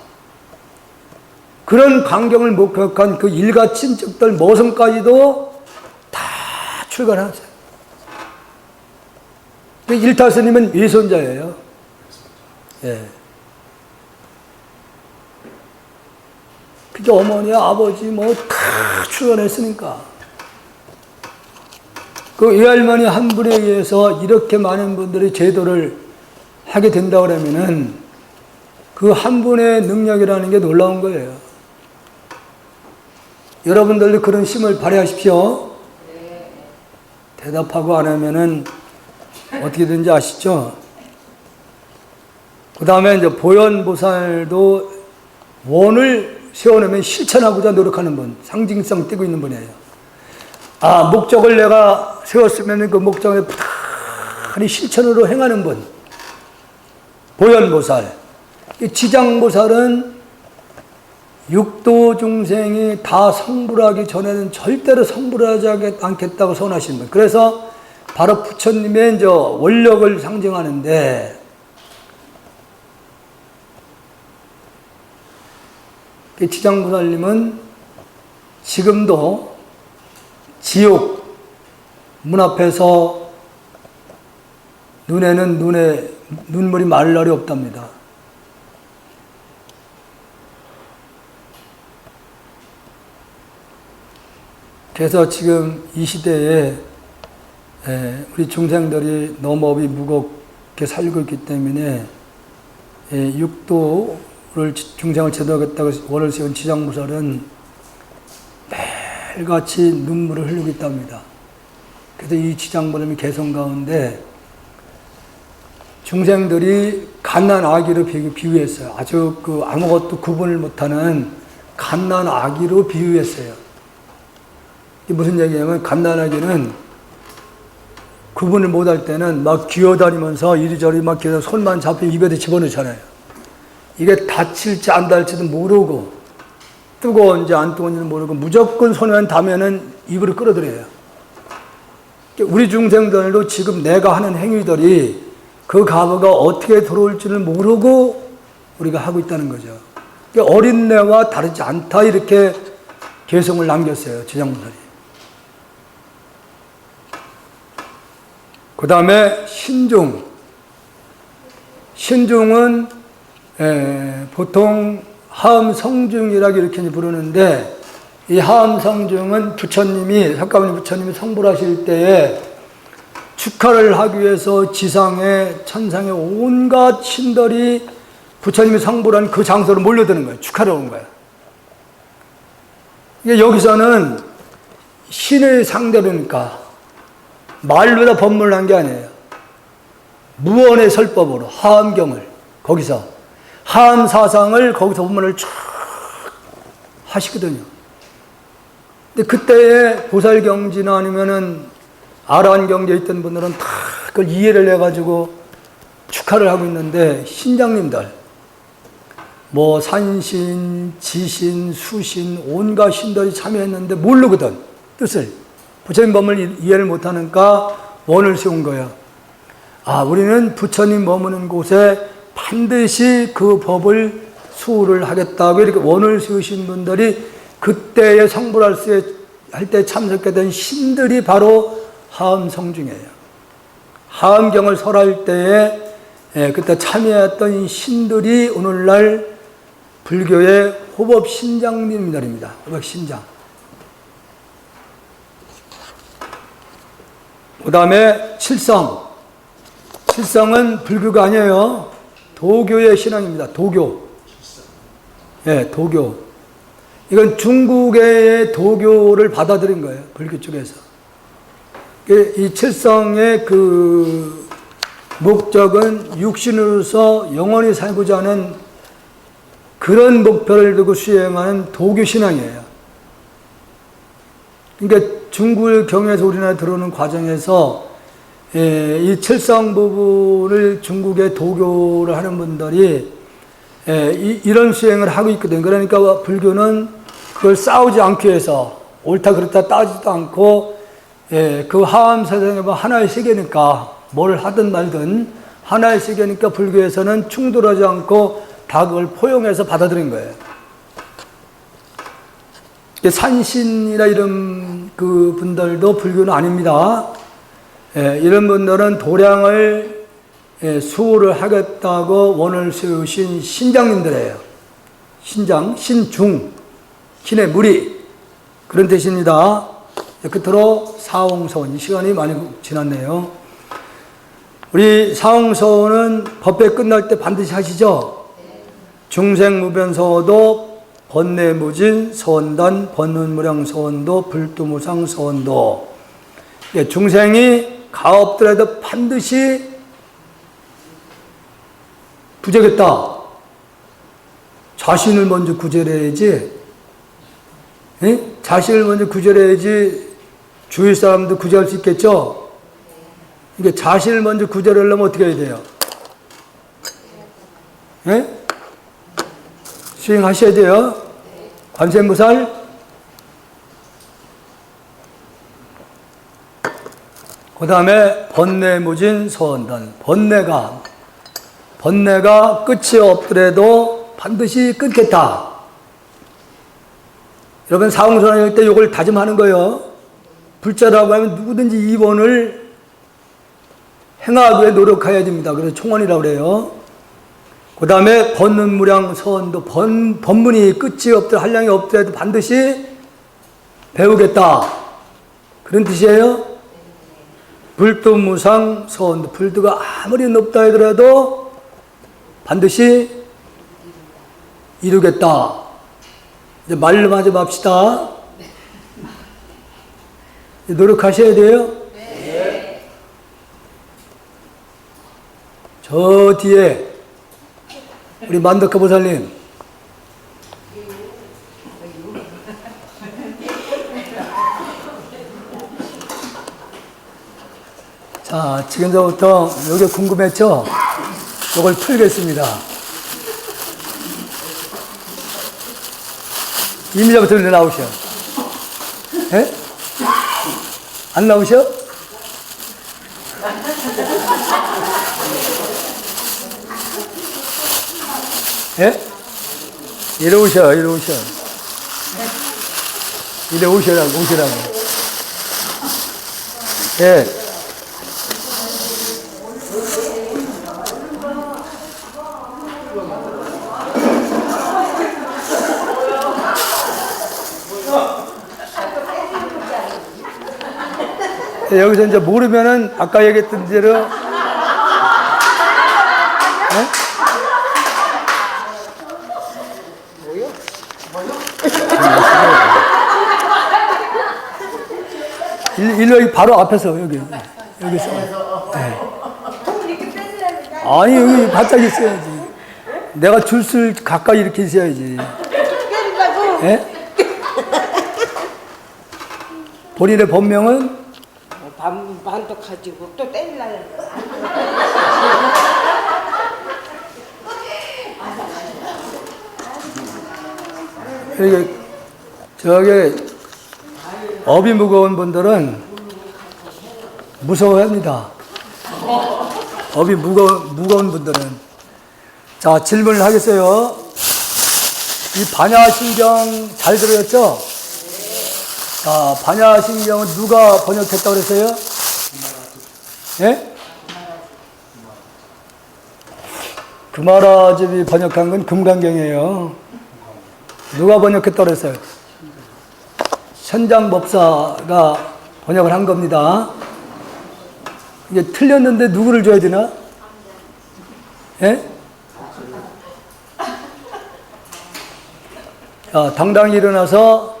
그런 광경을 목격한 그 일가 친척들 모성까지도 다 출간하세요. 그 일타스님은 외손자예요. 예. 그저 어머니, 아버지 뭐 다 출간했으니까. 그 외할머니 한 분에 의해서 이렇게 많은 분들이 제도를 하게 된다 그러면은 그 한 분의 능력이라는 게 놀라운 거예요. 여러분들도 그런 힘을 발휘하십시오. 대답하고 안 하면은 어떻게든지 아시죠? 그 다음에 이제 보현보살도 원을 세워놓으면 실천하고자 노력하는 분, 상징성 띄고 있는 분이에요. 아, 목적을 내가 세웠으면 그 목적에 부단히 실천으로 행하는 분. 보현보살. 지장보살은 육도 중생이 다 성불하기 전에는 절대로 성불하지 않겠다고 선하신 분. 그래서 바로 부처님의 이제 원력을 상징하는데, 지장보살님은 지금도 지옥 문 앞에서 눈물이 마를 날이 없답니다. 그래서 지금 이 시대에 우리 중생들이 너무 업이 무겁게 살고 있기 때문에 육도를 중생을 제도하겠다고 원을 세운 지장보살은 매일같이 눈물을 흘리고 있답니다. 그래서 이 지장보살님이 개성 가운데 중생들이 갓난 아기로 비유했어요. 아주 아무것도 구분을 못하는 갓난 아기로 비유했어요. 이게 무슨 얘기냐면, 갓난 아기는 구분을 못할 때는 막 기어다니면서 이리저리 막 기어서 손만 잡히면 입에다 집어넣잖아요. 이게 다칠지 안 다칠지도 모르고 뜨거운지 안 뜨거운지는 모르고 무조건 손에 닿으면은 입으로 끌어들여요. 우리 중생들도 지금 내가 하는 행위들이 그 과거가 어떻게 들어올지를 모르고 우리가 하고 있다는 거죠. 어린애와 다르지 않다 이렇게 개성을 남겼어요. 지장분들이. 그 다음에 신중. 신중은 보통 하음성중이라고 이렇게 부르는데 이 하음성중은 부처님이 석가모니 부처님이 성불하실 때에 축하를 하기 위해서 지상에 천상에 온갖 신들이 부처님이 성불한 그 장소로 몰려드는 거예요. 축하를 오는 거예요. 이게 여기서는 신의 상대로니까 말로 다 법문을 한 게 아니에요. 무언의 설법으로 하암경을 거기서 하암사상을 거기서 법문을 쫙 하시거든요. 근데 그때의 보살경지나 아니면은 아란경지에 있던 분들은 다 그걸 이해를 해가지고 축하를 하고 있는데 신장님들 뭐 산신, 지신, 수신 온갖 신들이 참여했는데 모르거든 뜻을. 부처님 법문을 이해를 못하니까 원을 세운 거야. 아, 우리는 부처님 머무는 곳에 반드시 그 법을 수호를 하겠다고 이렇게 원을 세우신 분들이 그때의 성불할 때 참석해 된 신들이 바로 하암성중이에요. 하암경을 설할 때에 그때 참여했던 신들이 오늘날 불교의 호법 신장님들입니다. 호법 신장. 그 다음에 칠성. 칠성은 불교가 아니에요. 도교의 신앙입니다. 도교. 예, 도교. 이건 중국의 도교를 받아들인 거예요. 불교 쪽에서. 이 칠성의 그 목적은 육신으로서 영원히 살고자 하는 그런 목표를 두고 수행하는 도교 신앙이에요. 그러니까 중국 경에서 우리나라에 들어오는 과정에서 이 칠성 부분을 중국의 도교를 하는 분들이 이런 수행을 하고 있거든요. 그러니까 불교는 그걸 싸우지 않기 위해서 옳다 그렇다 따지도 않고 그 하암 세상에 뭐 하나의 세계니까 뭘 하든 말든 하나의 세계니까 불교에서는 충돌하지 않고 다 그걸 포용해서 받아들인 거예요. 산신이나 이런 그 분들도 불교는 아닙니다. 이런 분들은 도량을 수호를 하겠다고 원을 세우신 신장님들이에요. 신장, 신중, 신의 무리 그런 뜻입니다. 끝으로 사홍서원, 이 시간이 많이 지났네요. 우리 사홍서원은 법회 끝날 때 반드시 하시죠? 중생무변서도 번뇌무진 서원단, 번문무량서원도, 불두무상서원도. 중생이 가없더라도 반드시 부재겠다. 자신을 먼저 구제해야지. 자신을 먼저 구제해야지 주위 사람도 구제할 수 있겠죠? 그러니까 자신을 먼저 구제를 하려면 어떻게 해야 돼요? 수행하셔야 돼요. 관세음보살. 그 다음에 번뇌무진 서원단. 번뇌가 끝이 없더라도 반드시 끊겠다. 여러분 사홍서원 할 때 이걸 다짐하는 거예요. 불자라고 하면 누구든지 이 번을 행하기 위해 노력해야 됩니다. 그래서 총원이라고 그래요. 그 다음에 번문무량 서원도 법문이 끝이 없더라도 한량이 없더라도 반드시 배우겠다. 그런 뜻이에요. 불두무상 서원도 불두가 아무리 높다 하더라도 반드시 이루겠다. 이제 말로 하지 맙시다. 노력하셔야 돼요. 네. 저 뒤에 우리 만덕가 보살님. 자, 지금부터 여기 궁금했죠? 이걸 풀겠습니다. 이미자부터 일로 나오셔. 예? 안 나오셔? 예? 이리 오셔, 이리 오셔. 이리 오시라고, 오시라고. 예. 여기서 이제 모르면은 아까 얘기했던 대로 네? 일로 바로 앞에서 여기서 네. 아니 여기 바짝 있어야지. 내가 줄을 가까이 이렇게 있어야지. 네? 본인의 본명은 반도 가지고 또 때리려고. 저기 업이 무거운 분들은 무서워합니다. 업이 무거운 분들은. 자, 질문을 하겠어요. 이 반야신경 잘 들으셨죠? 자, 반야신경은 누가 번역했다고 그랬어요? 예? 금하라집이 번역한 건 금강경이에요. 누가 번역했다고 그랬어요? 현장법사가 번역을 한 겁니다. 이게 틀렸는데 누구를 줘야 되나? 예? 자, 당당히 일어나서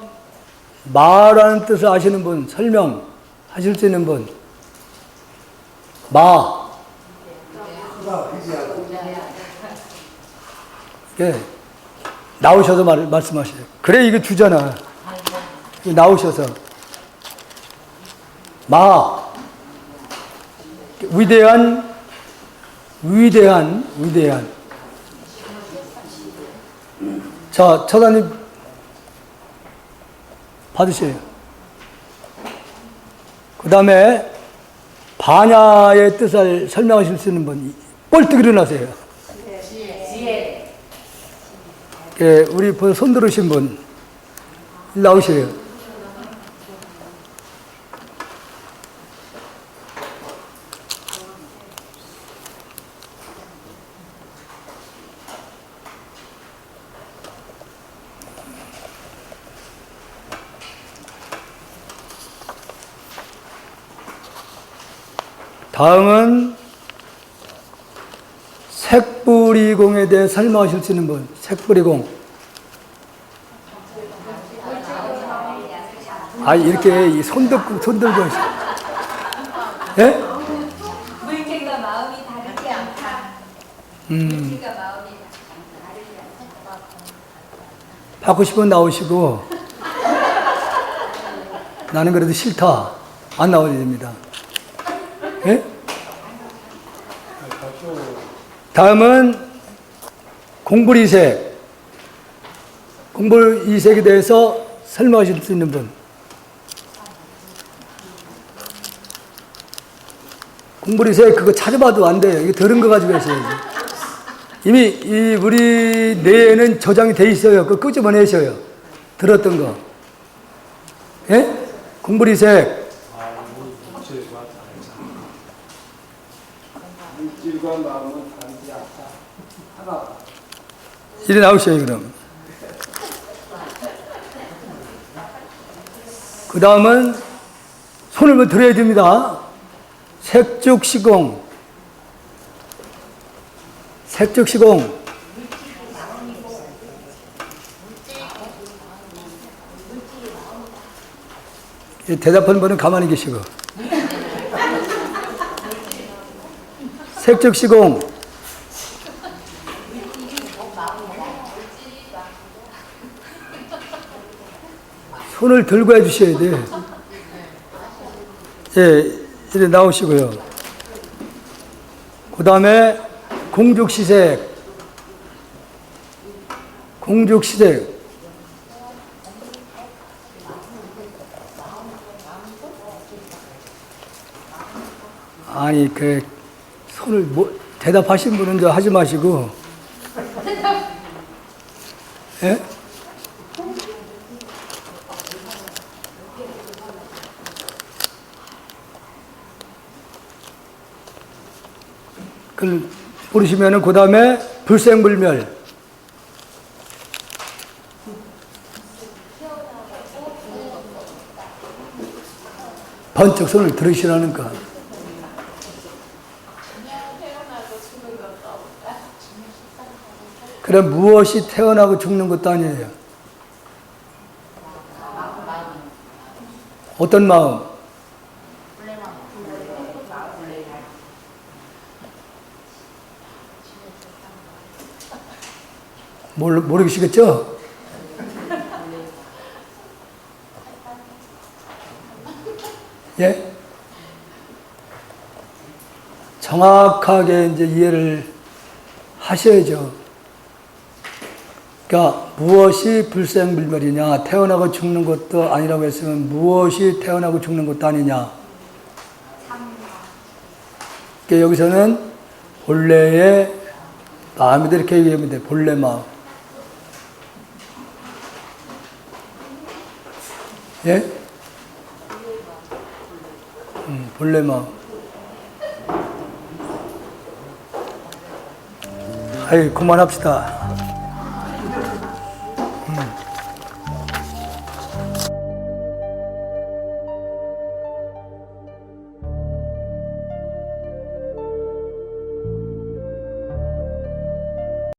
마라는 뜻을 아시는 분, 설명하실 수 있는 분. 마. 예. 나오셔서 말씀하세요. 그래, 이게 주잖아. 나오셔서. 마. 위대한. 자, 처단님 받으세요. 그 다음에 반야의 뜻을 설명하실 수 있는 분, 꼴뚝 일어나세요. 예, 우리 손 들으신 분, 나오세요. 다음은 색불이공에 대해 설명하실 수 있는 분, 색불이공. 아, 이렇게 손 들고 하시. 예? 물질과 마음이 다르지 않다. 물질과 마음이 다르지 않다. 받고 싶으면 나오시고, 나는 그래도 싫다. 안 나와야 됩니다. 예? 다음은 공불이색. 공불이색에 대해서 설명하실 수 있는 분. 공불이색 그거 찾아봐도 안 돼요. 이게 들은 거 가지고 했어야지. 이미 우리 뇌에는 저장이 돼 있어요. 그거 끄집어내셔요. 들었던 거. 예? 공불이색. 물질과 마음은 다르지 않다. 이리 나오셔요, 그럼. 그 다음은 손을 들어야 됩니다. 색죽시공. 대답하는 분은 가만히 계시고. 색죽시공. 손을 들고 해주셔야 돼. 예, 이리 나오시고요. 그 다음에 공죽시색. 아니 그 손을 대답하신 분은 저 하지 마시고 예? 그 모르시면은 그 다음에 불생불멸 번쩍 손을 들으시라니까. 그럼 무엇이 태어나고 죽는 것도 아니에요. 어떤 마음? 모르시겠죠? 예? 정확하게 이제 이해를 하셔야죠. 그러니까 무엇이 불생불멸이냐, 태어나고 죽는 것도 아니라고 했으면 무엇이 태어나고 죽는 것도 아니냐. 그러니까 여기서는 본래의 마음이다 이렇게 얘기하면 돼. 본래 마음. 예? 본래 마음. 아이, 그만합시다.